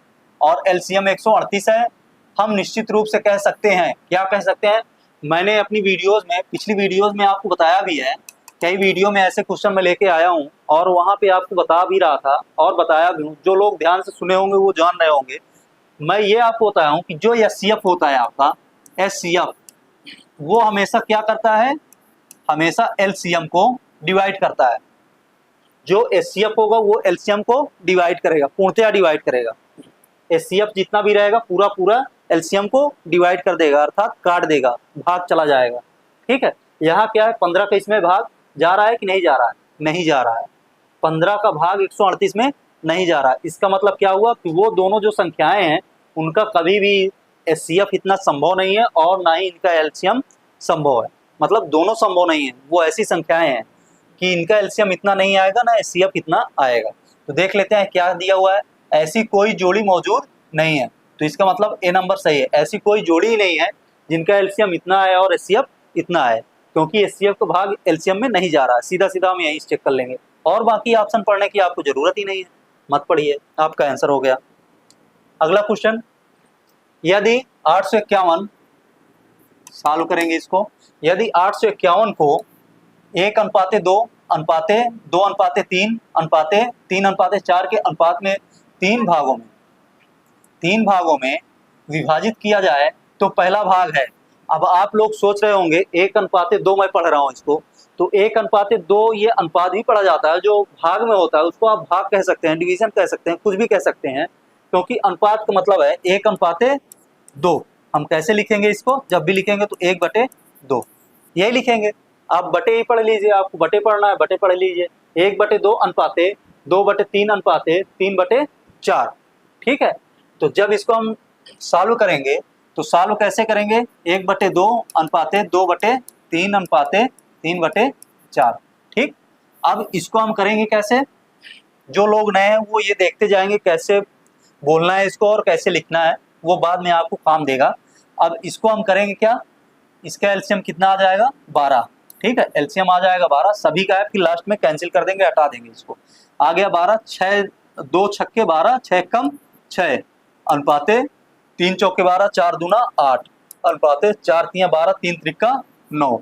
और एलसीएम 138 है, हम निश्चित रूप से कह सकते हैं, क्या कह सकते हैं। मैंने अपनी वीडियोस में, पिछली वीडियोस में आपको बताया भी है, कई वीडियो में ऐसे क्वेश्चन मैं लेके आया हूं और वहां पे आपको बता भी रहा था और बताया भी हूं। जो लोग ध्यान से सुने होंगे वो जान रहे होंगे। मैं ये आपको बताया हूं कि जो एचसीएफ होता है आपका, एचसीएफ, वो हमेशा क्या करता है, हमेशा एलसीएम को डिवाइड करता है। जो एचसीएफ होगा वो एलसीएम को डिवाइड करेगा, पूर्णतया डिवाइड करेगा। एचसीएफ जितना भी रहेगा पूरा पूरा एलसीएम को डिवाइड कर देगा, अर्थात काट देगा, भाग चला जाएगा। ठीक है, यहाँ क्या है, 15 का इसमें भाग जा रहा है कि नहीं जा रहा है, नहीं जा रहा है। 15 का भाग 138 में नहीं जा रहा है। इसका मतलब क्या हुआ कि वो दोनों जो संख्याएं हैं उनका कभी भी एचसीएफ इतना संभव नहीं है और ना ही इनका एलसीएम संभव है। मतलब दोनों संभव नहीं है, वो ऐसी संख्याएं हैं कि इनका एलसीएम इतना नहीं आएगा ना एचसीएफ इतना आएगा। तो देख लेते हैं क्या दिया हुआ है, ऐसी कोई जोड़ी मौजूद नहीं है। तो इसका मतलब ए नंबर सही है, ऐसी कोई जोड़ी ही नहीं है जिनका एलसीएम इतना है और एचसीएफ इतना है, क्योंकि एचसीएफ का भाग एलसीएम में नहीं जा रहा है। सीधा सीधा हम यही चेक कर लेंगे और बाकी ऑप्शन पढ़ने की आपको जरूरत ही नहीं है, मत पढ़िए, आपका आंसर हो गया। अगला क्वेश्चन, यदि 851 सॉल्व करेंगे इसको, यदि 851 को 1:2 अनुपाते 2:3 अनुपाते 3:4 के अनुपात में तीन भागों में विभाजित किया जाए तो पहला भाग है। अब आप लोग सोच रहे होंगे 1:2 मैं पढ़ रहा हूँ इसको, तो 1:2 ये अनुपात भी पढ़ा जाता है, जो भाग में होता है उसको आप भाग कह सकते हैं, डिवीजन कह सकते हैं, कुछ भी कह सकते हैं, क्योंकि अनुपात का मतलब है 1:2। हम कैसे लिखेंगे इसको, जब भी लिखेंगे तो 1/2 यही लिखेंगे। आप बटे ही पढ़ लीजिए, आपको बटे पढ़ना है बटे पढ़ लीजिए, 1/2 अनुपाते 2/3 अनुपाते 3/4। ठीक है, तो जब इसको हम सॉल्व करेंगे तो सॉल्व कैसे करेंगे, 1/2 अनुपाते 2/3 अनुपाते 3/4। ठीक, अब इसको हम करेंगे कैसे, जो लोग नए हैं वो ये देखते जाएंगे कैसे बोलना है इसको और कैसे लिखना है, वो बाद में आपको काम देगा। अब इसको हम करेंगे क्या, इसका एलसीएम कितना आ जाएगा, 12। ठीक है, एलसीएम आ जाएगा 12, सभी का है, फिर लास्ट में कैंसिल कर देंगे, हटा देंगे इसको। आ गया 12, 6 2 छक्के 12, 6 कम 6 अनुपाते 3 चौके 12, 4 दूना 8 अनुपाते 4 तियां 12, 3 त्रिका 9।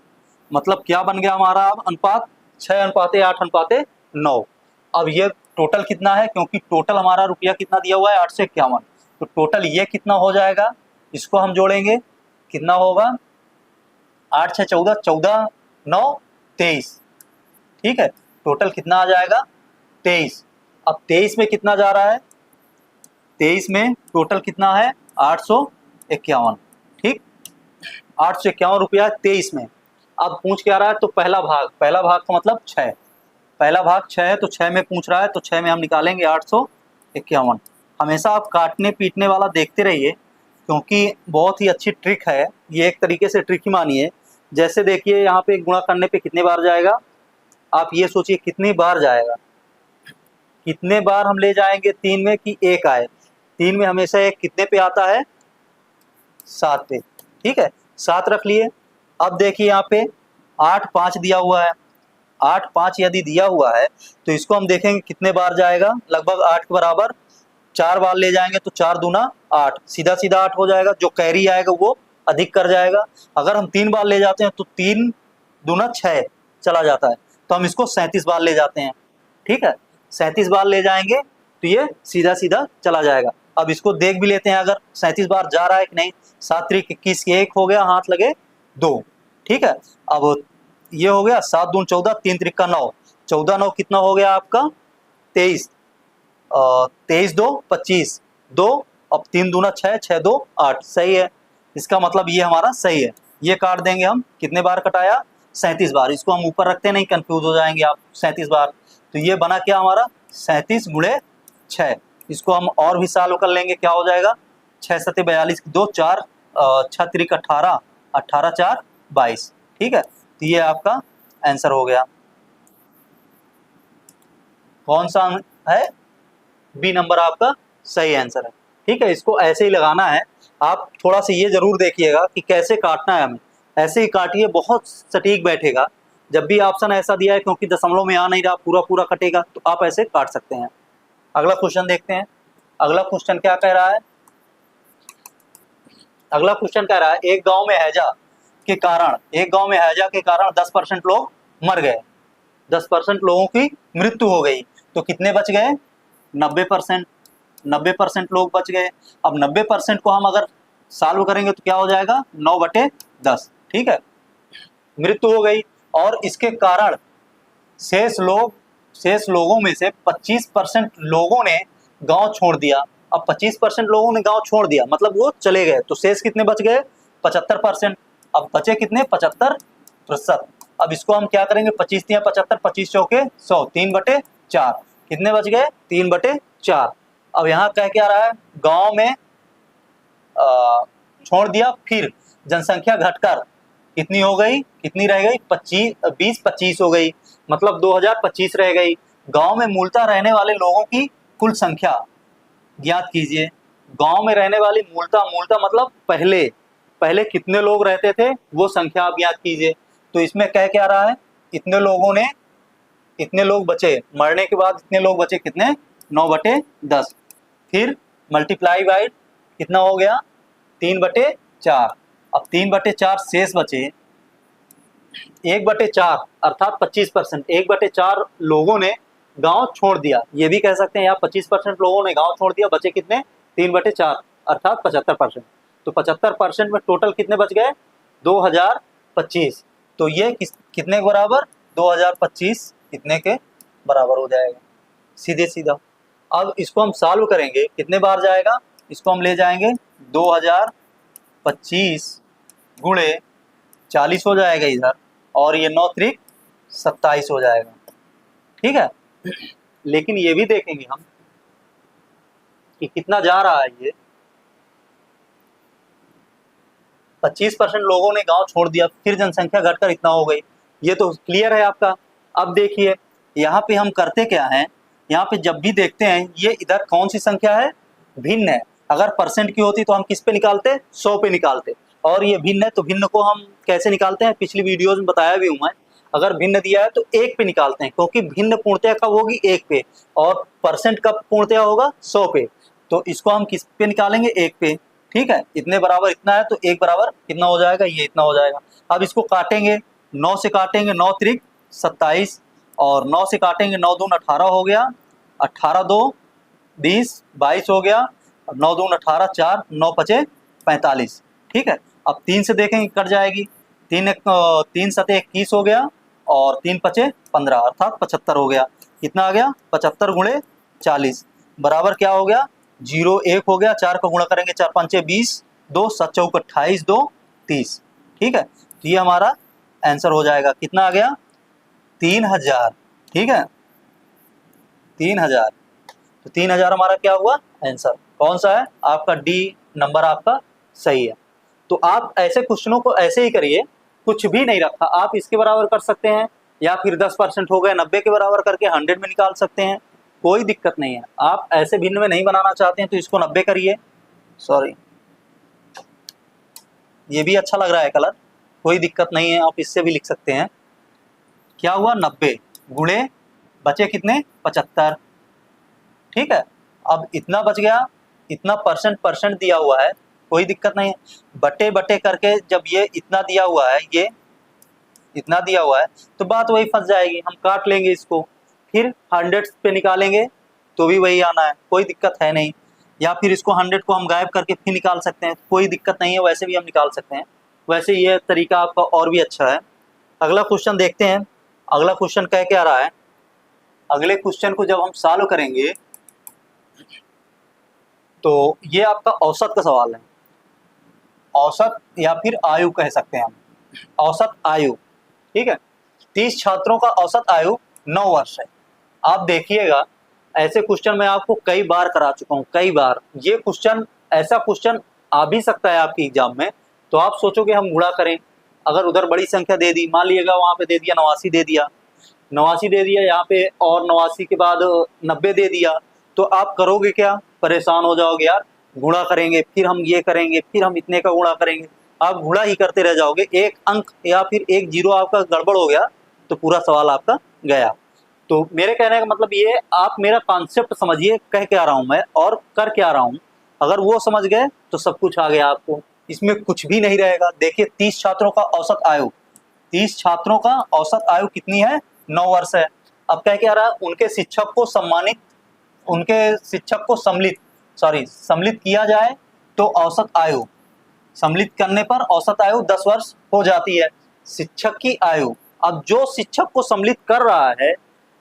मतलब क्या बन गया हमारा अब अनुपात, 6:8 अनुपाते 9। अब ये टोटल कितना है, क्योंकि टोटल हमारा रुपया कितना दिया हुआ है 851, तो टोटल ये कितना हो जाएगा, इसको हम जोड़ेंगे, कितना होगा, 8 6 14, 14 9 23। ठीक है, टोटल कितना आ जाएगा 23। अब 23 में कितना जा रहा है, 23 में टोटल कितना है 851। ठीक, 851 रुपया 23 में। अब पूछ क्या रहा है, तो पहला भाग का मतलब 6, पहला भाग 6 है तो 6 में पूछ रहा है, तो 6 में हम निकालेंगे 851। हमेशा आप काटने पीटने वाला देखते रहिए, क्योंकि बहुत ही अच्छी ट्रिक है ये, एक तरीके से ट्रिक ही मानिए, जैसे देखिए यहाँ पे गुणा करने पे कितने बार जाएगा, आप ये सोचिए कितनी बार जाएगा, कितने बार हम ले जाएंगे 3 में कि 1 आए। 3 में हमेशा एक कितने पे आता है, 7 पे, ठीक है 7 रख लिए। अब देखिए यहाँ पे 8 5 दिया हुआ है, 8 5 यदि दिया हुआ है तो इसको हम देखेंगे कितने बार जाएगा, लगभग 8 के बराबर 4 बार ले जाएंगे तो 4 दूना 8, सीधा सीधा 8 हो जाएगा, जो कैरी आएगा वो अधिक कर जाएगा। अगर हम 3 बार ले जाते हैं तो 3 दूना 6 चला जाता है, तो हम इसको 37 बार ले जाते हैं, ठीक है 37 बार ले जाएंगे तो ये सीधा सीधा चला जाएगा। अब इसको देख भी लेते हैं अगर 37 बार जा रहा है कि नहीं। 7 त्रिक 21 1 हो गया, हाथ लगे 2, ठीक है। अब ये हो गया 7 दून 14, 3 त्रिक का 9, 14 9 कितना हो गया आपका 23, 23 2 25 2, अब 3 दूना 6 6 2 8, सही है। इसका मतलब ये हमारा सही है, ये काट देंगे हम, कितने बार कटाया 37 बार। इसको हम ऊपर रखते नहीं, कंफ्यूज हो जाएंगे आप 37 बार। तो ये बना क्या हमारा 37 गुणे 6। इसको हम और भी सॉल्व कर लेंगे, क्या हो जाएगा 6 सते 42 2 4 6 त्रिक 18 18 4 22, ठीक है। तो ये आपका आंसर हो गया। कौन सा है, बी नंबर आपका सही आंसर है, ठीक है। इसको ऐसे ही लगाना है, आप थोड़ा सा ये जरूर देखिएगा कि कैसे काटना है हमें, ऐसे ही काटिए बहुत सटीक बैठेगा। जब भी ऑप्शन ऐसा दिया है, क्योंकि दशमलव में आ नहीं रहा पूरा पूरा कटेगा, तो आप ऐसे काट सकते हैं। अगला क्वेश्चन देखते हैं। अगला क्वेश्चन क्या कह रहा है, अगला क्वेश्चन कह रहा है एक गांव में हैजा के कारण, एक गांव में हैजा के कारण 10% लोग मर गए, 10% लोगों की मृत्यु हो गई, तो कितने बच गए 90%, 90% लोग बच गए। अब 90% को हम अगर सॉल्व करेंगे तो क्या हो जाएगा 9/10, ठीक है। मृत्यु हो गई और इसके कारण शेष लोगों में से 25% लोगों ने गांव छोड़ दिया। अब 25% लोगों ने गांव छोड़ दिया मतलब वो चले गए, तो शेष कितने बच गए 75%। अब बचे कितने 75%। अब इसको हम क्या करेंगे 25 या 75, 25 चौके 100, 3/4, कितने बच गए 3/4। अब यहाँ कह क्या रहा है गांव में छोड़ दिया, फिर जनसंख्या घटकर कितनी हो गई, कितनी रह गई 20-25 हो गई, मतलब 2025 रह गई। गांव में मूलतः रहने वाले लोगों की कुल संख्या ज्ञात कीजिए। गांव में रहने वाली मूलतः मतलब पहले कितने लोग रहते थे वो संख्या आप ज्ञात कीजिए। तो इसमें कह क्या रहा है इतने लोगों ने, इतने लोग बचे, मरने के बाद इतने लोग बचे कितने 9/10, फिर मल्टीप्लाई बाई कितना हो गया 3/4। अब 3/4 शेष बचे 1/4 अर्थात 25%, 1/4 लोगों ने गांव छोड़ दिया, ये भी कह सकते हैं यहाँ 25% लोगों ने गांव छोड़ दिया, बचे कितने 3/4 अर्थात 75%। तो 75% में टोटल कितने बच गए 2025। तो ये कितने के बराबर 2025 कितने के बराबर हो जाएगा, सीधे सीधा। अब इसको हम सॉल्व करेंगे, कितने बार जाएगा, इसको हम ले जाएंगे 2025 गुणे 40 हो जाएगा इधर, और ये 9 त्रिक 27 हो जाएगा, ठीक है। लेकिन ये भी देखेंगे हम कि कितना जा रहा है ये 25% लोगों ने गांव छोड़ दिया, फिर जनसंख्या घटकर इतना हो गई, ये तो क्लियर है आपका। अब देखिए यहाँ पे हम करते क्या हैं, यहाँ पे जब भी देखते हैं ये इधर कौन सी संख्या है भिन्न है, अगर परसेंट की होती तो हम किस पे निकालते 100 पे निकालते, और ये भिन्न है तो भिन्न को हम कैसे निकालते हैं पिछली वीडियोज में बताया भी हूँ मैं। अगर भिन्न दिया है तो 1 पे निकालते हैं, क्योंकि भिन्न पूर्णतया कब होगी 1 पे, और परसेंट कब पूर्णतया होगा 100 पे। तो इसको हम किस पे निकालेंगे 1 पे, ठीक है। इतने बराबर इतना है तो 1 बराबर कितना हो जाएगा, ये इतना हो जाएगा। अब इसको काटेंगे 9 से काटेंगे 9 त्रिक 27, और 9 से काटेंगे 9 दून 18 हो गया, 18 2 20 22 हो गया, 9 दून 18 4 9 5 45, ठीक है। अब 3 से देखेंगे कट जाएगी, 3 सते 21 हो गया, और 3 5 15 अर्थात 75 हो गया। कितना आ गया 75 गुणे 40 बराबर क्या हो गया 0 1 हो गया, 4 का गुणा करेंगे 4 5 20 2 7 चौक 28 2 30, ठीक है। तो ये हमारा आंसर हो जाएगा, कितना आ गया 3000, ठीक है 3000। तो 3000 हमारा क्या हुआ आंसर, कौन सा है आपका डी नंबर आपका सही है। तो आप ऐसे क्वेश्चनों को ऐसे ही करिए, कुछ भी नहीं रखा, आप इसके बराबर कर सकते हैं, या फिर 10% हो गए 90 के बराबर करके 100 में निकाल सकते हैं, कोई दिक्कत नहीं है। आप ऐसे भिन्न में नहीं बनाना चाहते हैं तो इसको 90 करिए, सॉरी ये भी अच्छा लग रहा है कलर, कोई दिक्कत नहीं है, आप इससे भी लिख सकते हैं। क्या हुआ 90 गुणे बचे कितने 75, ठीक है। अब इतना बच गया, इतना परसेंट दिया हुआ है, कोई दिक्कत नहीं है। बटे बटे करके जब ये इतना दिया हुआ है, ये इतना दिया हुआ है, तो बात वही फंस जाएगी, हम काट लेंगे इसको, फिर 100 पे निकालेंगे तो भी वही आना है, कोई दिक्कत है नहीं। या फिर इसको 100 को हम गायब करके फिर निकाल सकते हैं, कोई दिक्कत नहीं है, वैसे भी हम निकाल सकते हैं। वैसे ये तरीका आपका और भी अच्छा है। अगला क्वेश्चन देखते हैं, अगला क्वेश्चन कह के आ रहा है। अगले क्वेश्चन को जब हम सॉल्व करेंगे तो ये आपका औसत का सवाल है, औसत या फिर आयु कह सकते हैं हम, औसत आयु, ठीक है। 30 छात्रों का औसत आयु 9 वर्ष है। आप देखिएगा, ऐसे क्वेश्चन मैं आपको कई बार करा चुका हूँ, कई बार। ये क्वेश्चन, ऐसा क्वेश्चन आ भी सकता है आपकी एग्जाम में, तो आप सोचोगे हम गुणा करें, अगर उधर बड़ी संख्या दे दी, मान लीजिएगा वहां पे दे दिया 89 दे दिया, 89 दे दिया, यहाँ पे और 89 के बाद 90 दे दिया, तो आप करोगे क्या, परेशान हो जाओगे यार, गुणा करेंगे फिर हम ये करेंगे, फिर हम इतने का गुणा करेंगे, आप गुणा ही करते रह जाओगे। एक अंक या फिर एक जीरो आपका गड़बड़ हो गया तो पूरा सवाल आपका गया। तो मेरे कहने का मतलब ये, आप मेरा कॉन्सेप्ट समझिए, कह के आ रहा हूं मैं और कर के आ रहा हूं, अगर वो समझ गए तो सब कुछ आ गया आपको, इसमें कुछ भी नहीं रहेगा। देखिए 30 छात्रों का औसत आयु, 30 छात्रों का औसत आयु कितनी है, 9 वर्ष है। अब कह के आ रहा है उनके शिक्षक को सम्मानित, उनके शिक्षक को सम्मिलित किया जाए तो औसत आयु, सम्मिलित करने पर औसत आयु 10 वर्ष हो जाती है। शिक्षक की आयु, अब जो शिक्षक को सम्मिलित कर रहा है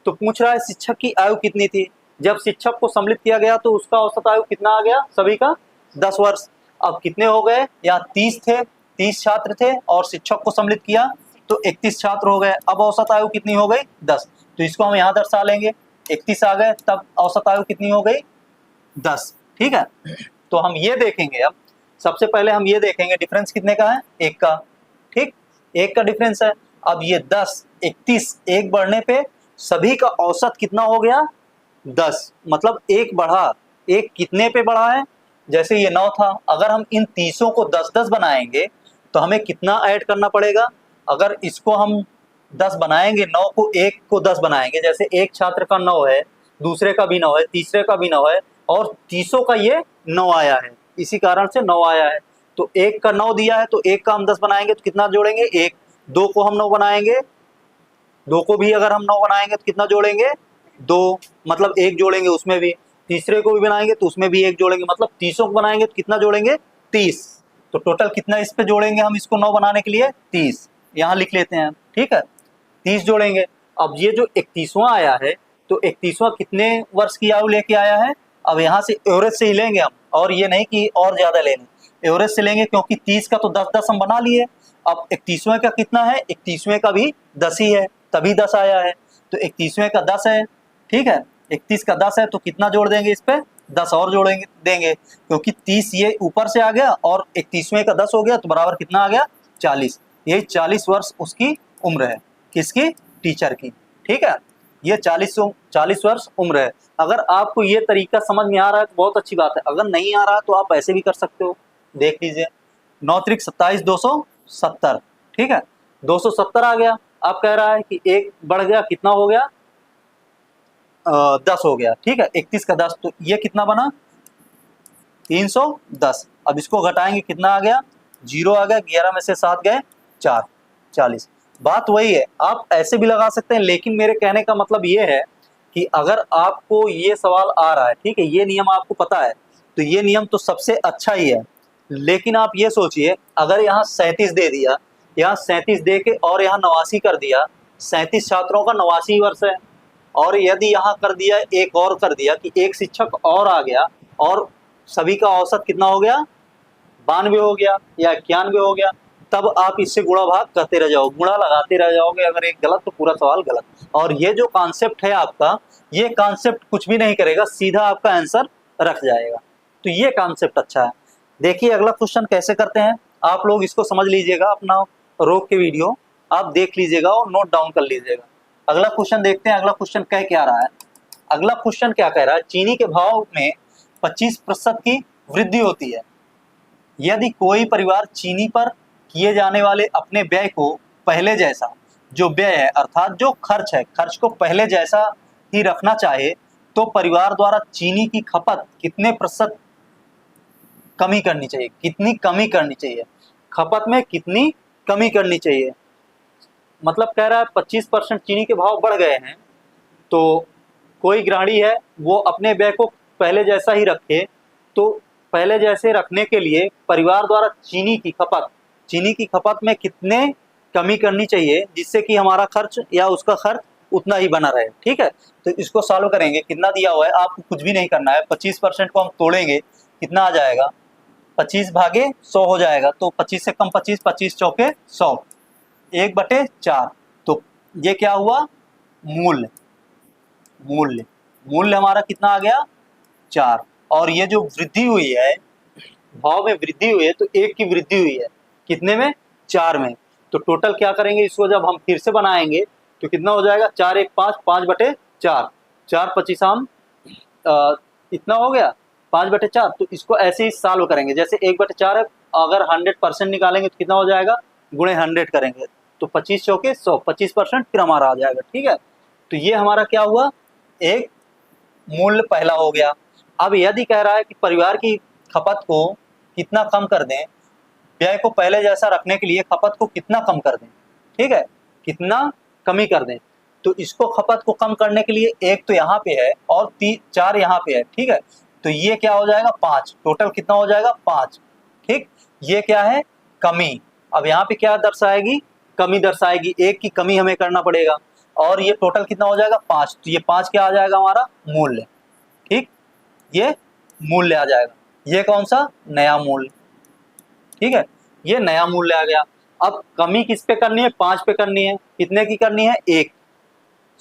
तो पूछ रहा है शिक्षक की आयु कितनी थी, जब शिक्षक को सम्मिलित किया गया तो उसका औसत आयु कितना आ गया, सभी का 10 वर्ष। अब कितने हो गए, यहाँ 30 थे, 30 छात्र थे और शिक्षक को सम्मिलित किया तो 31 छात्र हो गए। अब औसत आयु कितनी हो गई, 10, तो इसको हम यहाँ दर्शा लेंगे, 31 आ गए, तब औसत आयु कितनी हो गई, 10, ठीक है। तो हम ये देखेंगे, अब सबसे पहले हम ये देखेंगे डिफरेंस कितने का है, 1 का, ठीक, 1 का डिफरेंस है। अब ये 10, 31, 1 बढ़ने पे सभी का औसत कितना हो गया, 10, मतलब 1 बढ़ा, 1 कितने पे बढ़ा है, जैसे ये 9 था, अगर हम इन 30 को 10-10 बनाएंगे तो हमें कितना ऐड करना पड़ेगा, अगर इसको हम 10 बनाएंगे, 9 को 1 को 10 बनाएंगे, जैसे एक छात्र का 9 है, दूसरे का भी 9 है, तीसरे का भी 9 है और 30 का ये 9 आया है, इसी कारण से 9 आया है। तो 1 का 9 दिया है तो 1 का हम 10 बनाएंगे तो कितना जोड़ेंगे, 1, 2 को हम 9 बनाएंगे, 2 को भी अगर हम 9 बनाएंगे तो कितना जोड़ेंगे, 2, मतलब 1 जोड़ेंगे उसमें भी, तीसरे को भी बनाएंगे तो उसमें भी 1 जोड़ेंगे, मतलब 30 को बनाएंगे तो कितना जोड़ेंगे, 30। तो टोटल कितना इस पे जोड़ेंगे हम, इसको 9 बनाने के लिए 30, यहाँ लिख लेते हैं, ठीक है, 30 जोड़ेंगे। अब ये जो 31वां आया है, तो 31वां कितने वर्ष की आयु लेके आया है, अब यहाँ से एवरेज से ही लेंगे हम, और ये नहीं कि और ज्यादा ले लें, एवरेज से लेंगे, क्योंकि 30 का तो 10-10 हम बना लिए। अब 31वें का कितना है, 31वें का भी 10 ही है, तभी 10 आया है, तो 31वें का 10 है, ठीक है, 31 का 10 है, तो कितना जोड़ देंगे इस पे, 10 और जोड़ेंगे देंगे, क्योंकि 30 ये ऊपर से आ गया और 31वें का 10 हो गया तो बराबर कितना आ गया, 40। यही 40 वर्ष उसकी उम्र है, किसकी, टीचर की, ठीक है, ये 40 वर्ष उम्र है। अगर आपको ये तरीका समझ में आ रहा है तो बहुत अच्छी बात है, अगर नहीं आ रहा तो आप ऐसे भी कर सकते हो, देख लीजिए, 9 त्रिक 27, 270, ठीक है, 270 आ गया। अब कह रहा है कि 1 बढ़ गया, कितना हो गया, 10 हो गया, ठीक है, 31 का 10, तो ये कितना बना, 310। अब इसको घटाएंगे, कितना आ गया, 0 आ गया, 11 में से 7 गए 4, 40। बात वही है, आप ऐसे भी लगा सकते हैं, लेकिन मेरे कहने का मतलब ये है कि अगर आपको ये सवाल आ रहा है, ठीक है, ये नियम आपको पता है, तो ये नियम तो सबसे अच्छा ही है। लेकिन आप ये सोचिए, अगर यहाँ 37 दे दिया, यहाँ 37 दे के और यहाँ 89 कर दिया, 37 छात्रों का 89 वर्ष है, और यदि यहाँ कर दिया, एक और कर दिया कि एक शिक्षक और आ गया और सभी का औसत कितना हो गया, 92 हो गया या 91 हो गया, तब आप इससे गुणा भाग करते रह जाओगे, गुणा लगाते रह जाओगे, अगर एक गलत तो पूरा सवाल गलत। और ये जो कॉन्सेप्ट है आपका, ये कॉन्सेप्ट कुछ भी नहीं करेगा, सीधा आपका आंसर रख जाएगा, तो ये कॉन्सेप्ट अच्छा है। देखिए अगला क्वेश्चन कैसे करते हैं, आप लोग इसको समझ लीजिएगा, अपना रोक के वीडियो आप देख लीजिएगा और नोट डाउन कर लीजिएगा। अगला क्वेश्चन देखते हैं, अगला क्वेश्चन कह क्या रहा है। अगला क्वेश्चन क्या कह रहा है, चीनी के भाव में 25% की वृद्धि होती है यदि कोई परिवार चीनी पर किए जाने वाले अपने व्यय को पहले जैसा, जो व्यय है अर्थात जो खर्च है, खर्च को पहले जैसा ही रखना चाहे तो परिवार द्वारा चीनी की खपत कितने प्रतिशत कमी करनी चाहिए, कितनी कमी करनी चाहिए, खपत में कितनी कमी करनी चाहिए। मतलब कह रहा है 25% चीनी के भाव बढ़ गए हैं तो कोई गृहिणी है वो अपने व्यय को पहले जैसा ही रखे, तो पहले जैसे रखने के लिए परिवार द्वारा चीनी की खपत में कितने कमी करनी चाहिए जिससे कि हमारा खर्च या उसका खर्च उतना ही बना रहे। ठीक है, तो इसको सॉल्व करेंगे। कितना दिया हुआ है, आपको कुछ भी नहीं करना है। 25% को हम तोड़ेंगे, कितना आ जाएगा, 25 भागे 100 हो जाएगा। तो 25 से कम 25, 25 चौके 100, 1/4। तो ये क्या हुआ, मूल्य हमारा कितना आ गया, 4। और ये जो वृद्धि हुई है, भाव में वृद्धि हुई है, तो 1 की वृद्धि हुई है, कितने में, 4 में। तो टोटल क्या करेंगे, इसको जब हम फिर से बनाएंगे तो कितना हो जाएगा, 4 1 5, 5/4, 4 25 हम इतना हो गया 5/4। तो इसको ऐसे ही सॉल्व करेंगे, जैसे 1/4 है, अगर 100% निकालेंगे तो कितना हो जाएगा, गुणे 100 करेंगे तो 25 चौके 100, 25% फिर हमारा आ जाएगा। ठीक है, तो ये हमारा क्या हुआ, एक मूल्य पहला हो गया। अब यदि कह रहा है कि परिवार की खपत को कितना कम कर दें, व्यय को पहले जैसा रखने के लिए खपत को कितना कम कर दें, ठीक है, कितना कमी कर दें। तो इसको खपत को कम करने के लिए एक तो यहाँ पे है और 4 यहाँ पे है। ठीक है, तो ये क्या हो जाएगा, 5, टोटल कितना हो जाएगा, 5। ठीक, ये क्या है, कमी। अब यहाँ पे क्या दर्शाएगी, कमी दर्शाएगी, 1 की कमी हमें करना पड़ेगा। और ये टोटल कितना हो जाएगा, 5। तो ये 5 क्या आ जाएगा, हमारा मूल्य। ठीक, ये मूल्य आ जाएगा। ये कौन सा, नया मूल्य। ठीक है, ये नया मूल्य आ गया। अब कमी किस पे करनी है, 5 पे करनी है। कितने की करनी है, 1,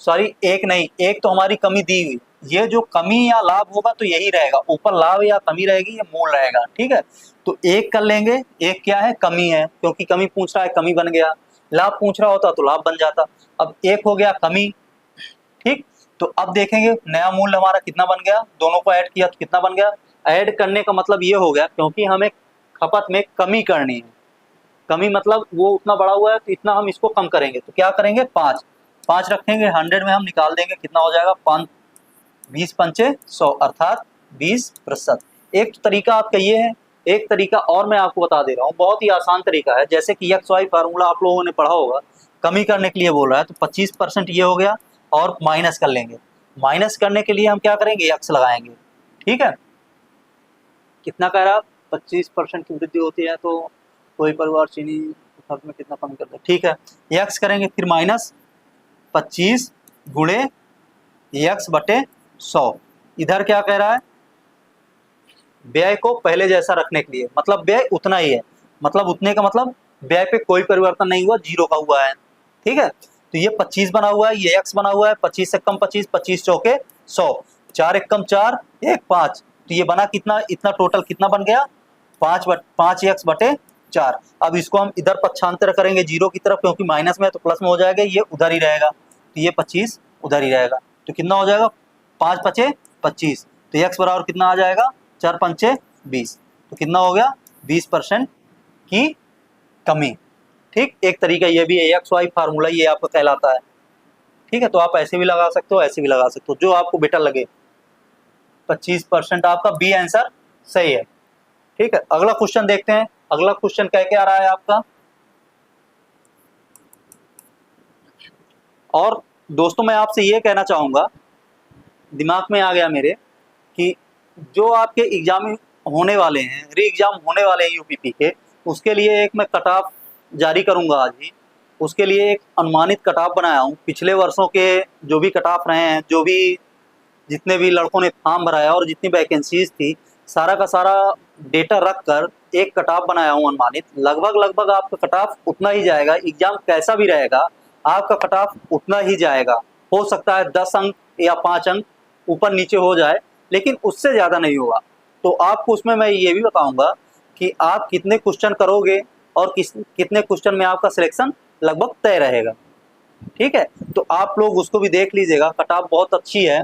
सॉरी 1 नहीं, 1 तो हमारी कमी दी हुई। ये जो कमी या लाभ होगा तो यही रहेगा, ऊपर लाभ या कमी रहेगी, ये मूल रहेगा। ठीक है, तो 1 कर लेंगे। 1 क्या है, कमी है, क्योंकि कमी पूछ रहा है, कमी बन गया। लाभ पूछ रहा होता तो लाभ बन जाता। अब 1 हो गया कमी। ठीक, तो अब देखेंगे नया मूल्य हमारा कितना बन गया, दोनों को ऐड किया तो कितना बन गया। ऐड करने का मतलब ये हो गया, क्योंकि हमें खपत में कमी करनी है, कमी मतलब वो उतना बड़ा हुआ है तो इतना हम इसको कम करेंगे। तो क्या करेंगे, 5 रखेंगे, 100 में हम निकाल देंगे, कितना हो जाएगा, 5 20 पंचे 100 अर्थात 20%। एक तरीका आपका ये है। एक तरीका और मैं आपको बता दे रहा हूँ, बहुत ही आसान तरीका है। जैसे कि XY फार्मूला आप लोगों ने पढ़ा होगा, कमी करने के लिए बोल रहा है, तो 25% ये हो गया और माइनस कर लेंगे। माइनस करने के लिए हम क्या करेंगे, x लगाएंगे। ठीक है, कितना कह रहा, 25% की वृद्धि होती है तो कोई परिवार चीनी खपत में कितना कम करता है। ठीक है, x करेंगे, फिर माइनस 25 गुणे x/100। इधर क्या कह रहा है, व्यय को पहले जैसा रखने के लिए, मतलब व्यय उतना ही है, मतलब उतने का मतलब व्यय पे कोई परिवर्तन नहीं हुआ, 0 का हुआ है। ठीक है, तो ये 25 बना हुआ है, ये x बना हुआ है, 25 से कम 25, 25 चौके 100, 4 1 कम 4, 1 5। तो ये बना कितना, इतना टोटल कितना बन गया, 5x/4। अब इसको हम इधर पक्षांतर करेंगे 0 की तरफ, क्योंकि माइनस में है तो प्लस में हो जाएगा, ये उधर ही रहेगा, तो ये 25 उधर ही रहेगा। तो कितना हो जाएगा, 5 5 25। तो x बराबर कितना आ जाएगा, 4 5 20। तो कितना हो गया, 20% की कमी। ठीक, एक तरीका ये भी है, XY फार्मूला ये आपका कहलाता है। ठीक है, तो आप ऐसे भी लगा सकते हो, ऐसे भी लगा सकते हो, जो आपको बेटर लगे। 25% आपका बी आंसर सही है। ठीक है, अगला क्वेश्चन देखते हैं। अगला क्वेश्चन कह के आ रहा है आपका, और दोस्तों मैं आपसे ये कहना चाहूंगा, दिमाग में आ गया मेरे, कि जो आपके एग्जाम होने वाले हैं, री एग्जाम होने वाले हैं यूपीपी के, उसके लिए एक मैं कट ऑफ जारी करूंगा आज ही। उसके लिए एक अनुमानित कट ऑफ बनाया हूँ, पिछले वर्षों के जो भी कट ऑफ रहे हैं, जो भी जितने भी लड़कों ने फॉर्म भराया और जितनी वैकेंसीज थी, सारा का सारा डेटा रख कर एक कट ऑफ बनाया हूँ अनुमानित। लगभग आपका कट ऑफ उतना ही जाएगा, एग्जाम कैसा भी रहेगा आपका कट ऑफ उतना ही जाएगा। हो सकता है 10 अंक या 5 अंक ऊपर नीचे हो जाए, लेकिन उससे ज़्यादा नहीं होगा। तो आपको उसमें मैं ये भी बताऊंगा कि आप कितने क्वेश्चन करोगे और कितने क्वेश्चन में आपका सिलेक्शन लगभग तय रहेगा। ठीक है, तो आप लोग उसको भी देख लीजिएगा। कट ऑफ बहुत अच्छी है,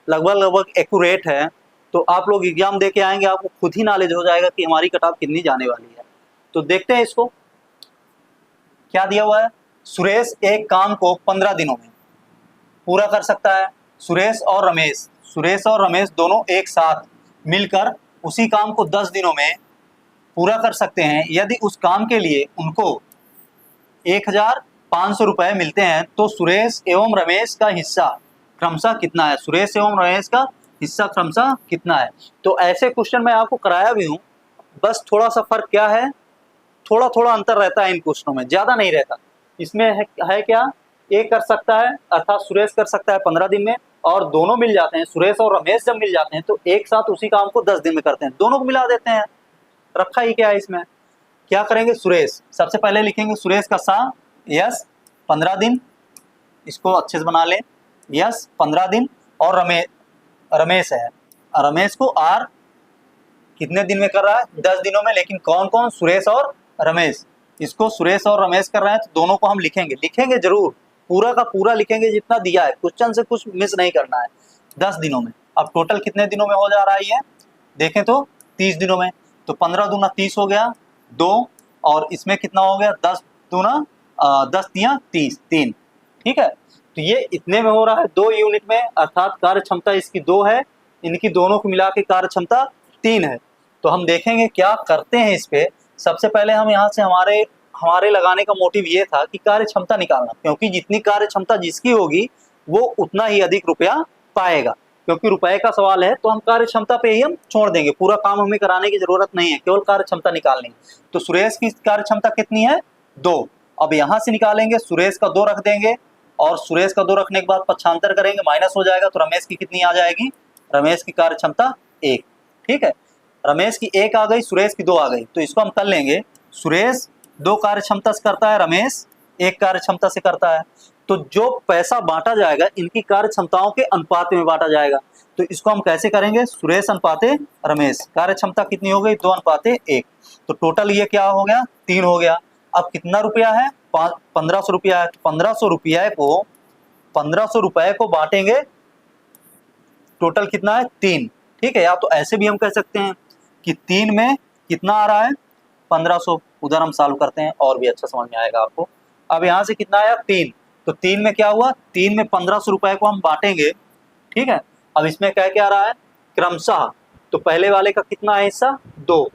लगभग एक्यूरेट है। तो आप लोग एग्जाम दे के आएंगे, आपको खुद ही नॉलेज हो जाएगा कि हमारी कट ऑफ कितनी जाने वाली है। तो देखते हैं इसको क्या दिया हुआ है। सुरेश एक काम को 15 दिनों में पूरा कर सकता है। सुरेश और रमेश दोनों एक साथ मिलकर उसी काम को 10 दिनों में पूरा कर सकते हैं। यदि उस काम के लिए उनको 1,500 रुपए मिलते हैं तो सुरेश एवं रमेश का हिस्सा क्रमशः कितना है। सुरेश एवं रमेश का हिस्सा क्रमशः कितना है। तो ऐसे क्वेश्चन मैं आपको कराया भी हूँ, बस थोड़ा सा फर्क क्या है, थोड़ा थोड़ा अंतर रहता है इन क्वेश्चनों में, ज्यादा नहीं रहता। इसमें है क्या, एक कर सकता है अर्थात सुरेश कर सकता है 15 दिन में, और दोनों मिल जाते हैं, सुरेश और रमेश जब मिल जाते हैं तो एक साथ उसी काम को 10 दिन में करते हैं, दोनों को मिला देते हैं। रखा ही क्या है इसमें। क्या करेंगे, सुरेश सबसे पहले लिखेंगे सुरेश का सा यस 15 दिन, इसको अच्छे से बना लें, यस 15 दिन। और रमेश है, रमेश को आर कितने दिन में कर रहा है, 10 दिनों में। लेकिन कौन कौन, सुरेश और रमेश। इसको सुरेश और रमेश कर रहे हैं तो दोनों को हम लिखेंगे जरूर, पूरा का पूरा लिखेंगे जितना दिया है, क्वेश्चन से कुछ मिस नहीं करना है। 10 दिनों में। अब टोटल कितने दिनों में हो जा रहा है ये देखें तो 30 दिनों में। तो 15 दूना 30 हो गया 2, और इसमें कितना हो गया 10 दूना 10 तिया 30 3। ठीक है, तो ये इतने में हो रहा है 2 यूनिट में, अर्थात कार्य क्षमता इसकी 2 है, इनकी दोनों को मिला के कार्य क्षमता 3 है। तो हम देखेंगे क्या करते हैं इस पे। सबसे पहले हम यहाँ से हमारे लगाने का मोटिव ये था कि कार्य क्षमता निकालना, क्योंकि जितनी कार्य क्षमता जिसकी होगी वो उतना ही अधिक रुपया पाएगा। क्योंकि रुपए का सवाल है तो हम कार्य क्षमता पे ही हम छोड़ देंगे, पूरा काम हमें कराने की जरूरत नहीं है, केवल कार्य क्षमता निकालनी। तो सुरेश की कार्य क्षमता कितनी है 2। अब यहाँ से निकालेंगे, सुरेश का 2 रख देंगे, और सुरेश का 2 रखने के बाद पक्षांतर करेंगे, माइनस हो जाएगा, तो रमेश की कितनी आ जाएगी, रमेश की कार्य क्षमता 1। ठीक है, रमेश की 1 आ गई, सुरेश की 2 आ गई। तो इसको हम कर लेंगे, सुरेश 2 कार्य क्षमता से करता है, रमेश 1 कार्य क्षमता से करता है। तो जो पैसा बांटा जाएगा इनकी कार्य क्षमताओं के अनुपात में बांटा जाएगा। तो इसको हम कैसे करेंगे, सुरेश अनुपाते रमेश, कार्य क्षमता कितनी हो गई 2 अनुपाते 1। तो टोटल ये क्या हो गया 3 हो गया। अब कितना रुपया है 1500 रुपया है। 1500 रुपए को बांटेंगे, टोटल कितना है 3। ठीक है, या तो ऐसे भी हम कह सकते हैं कि 3 में कितना आ रहा है 1500, उधर हम सॉल्व करते हैं और भी अच्छा समझ में आएगा आपको। अब यहाँ से कितना आया 3, तो 3 में क्या हुआ, 3 में 1500 रुपए को हम बांटेंगे। ठीक है, अब इसमें क्या आ रहा है क्रमशः, तो पहले वाले का कितना है हिस्सा 2,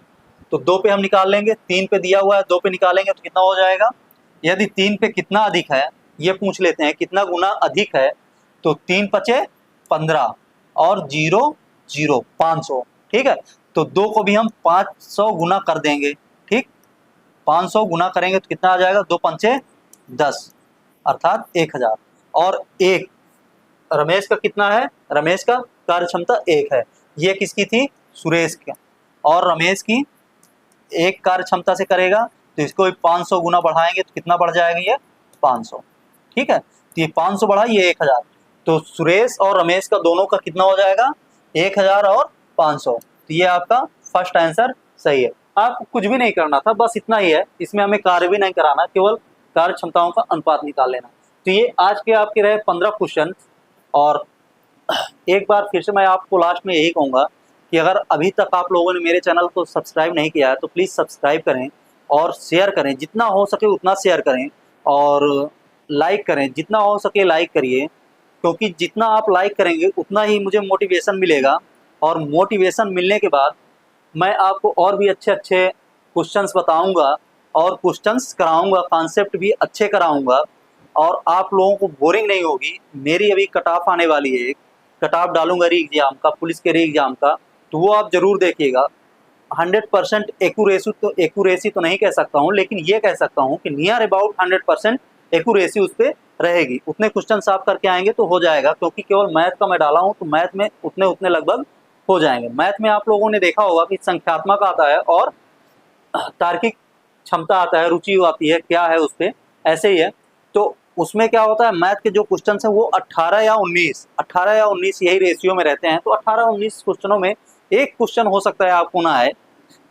तो 2 पे हम निकाल लेंगे, 3 पे दिया हुआ है 2 पे निकालेंगे तो कितना हो जाएगा। यदि 3 पे कितना अधिक है ये पूछ लेते हैं, कितना गुना अधिक है, तो 3 पचे 15 और 0 0 500। ठीक है, तो 2 को भी हम 500 गुना कर देंगे। ठीक, 500 गुना करेंगे तो कितना आ जाएगा, 2 पंचे 10 अर्थात 1000। और 1 रमेश का कितना है, रमेश का कार्य क्षमता 1 है, ये किसकी थी सुरेश की, और रमेश की 1 कार्य क्षमता से करेगा तो इसको भी 500 गुना बढ़ाएंगे तो कितना बढ़ जाएगा ये 500। ठीक है, तो ये 500 बढ़ा ये 1000, तो सुरेश और रमेश का दोनों का कितना हो जाएगा 1000 और 500। तो ये आपका फर्स्ट आंसर सही है। आपको कुछ भी नहीं करना था, बस इतना ही है, इसमें हमें कार्य भी नहीं कराना, केवल कार्य क्षमताओं का अनुपात निकाल लेना। तो ये आज के आपके रहे 15 क्वेश्चन। और एक बार फिर से मैं आपको लास्ट में यही कहूँगा कि अगर अभी तक आप लोगों ने मेरे चैनल को सब्सक्राइब नहीं किया है तो प्लीज़ सब्सक्राइब करें और शेयर करें, जितना हो सके उतना शेयर करें, और लाइक करें, जितना हो सके लाइक करिए, क्योंकि जितना आप लाइक करेंगे उतना ही मुझे मोटिवेशन मिलेगा, और मोटिवेशन मिलने के बाद मैं आपको और भी अच्छे अच्छे क्वेश्चंस बताऊंगा और क्वेश्चंस कराऊंगा, कॉन्सेप्ट भी अच्छे कराऊंगा, और आप लोगों को बोरिंग नहीं होगी। मेरी अभी कट ऑफ आने वाली है, कट ऑफ डालूंगा री एग्जाम का, पुलिस के री एग्जाम का, तो वो आप जरूर देखिएगा। 100% एक्यूरेसी तो नहीं कह सकता हूँ, लेकिन ये कह सकता हूँ कि नियर अबाउट 100% एक्यूरेसी उस पर रहेगी। उतने क्वेश्चन आप करके आएंगे तो हो जाएगा, क्योंकि केवल मैथ का मैं डाला हूँ, तो मैथ में उतने लगभग हो जाएंगे। मैथ में आप लोगों ने देखा होगा कि संख्यात्मक आता है और तार्किक क्षमता आता है, रुचि आती है क्या है उस पर, ऐसे ही है। तो उसमें क्या होता है, मैथ के जो क्वेश्चन है वो 18 या 19 यही रेशियो में रहते हैं। तो 18-19 क्वेश्चनों में एक क्वेश्चन हो सकता है आपको ना आए,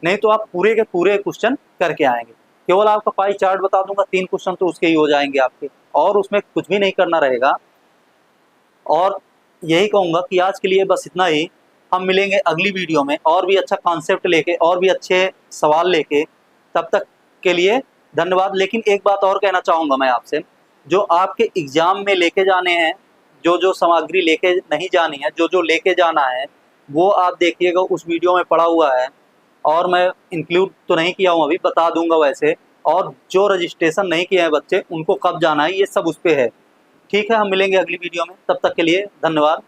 नहीं तो आप पूरे के पूरे क्वेश्चन करके आएंगे। केवल आपका पाई चार्ट बता दूंगा, 3 क्वेश्चन तो उसके ही हो जाएंगे आपके, और उसमें कुछ भी नहीं करना रहेगा। और यही कहूँगा कि आज के लिए बस इतना ही। हम मिलेंगे अगली वीडियो में और भी अच्छा कॉन्सेप्ट लेके, और भी अच्छे सवाल लेके। तब तक के लिए धन्यवाद। लेकिन एक बात और कहना चाहूँगा मैं आपसे, जो आपके एग्ज़ाम में लेके जाने हैं, जो जो सामग्री लेके नहीं जानी है, जो जो लेके जाना है, वो आप देखिएगा, उस वीडियो में पड़ा हुआ है। और मैं इंक्लूड तो नहीं किया हूँ, अभी बता दूंगा वैसे। और जो रजिस्ट्रेशन नहीं किए हैं बच्चे, उनको कब जाना है, ये सब उस पे है। ठीक है, हम मिलेंगे अगली वीडियो में, तब तक के लिए धन्यवाद।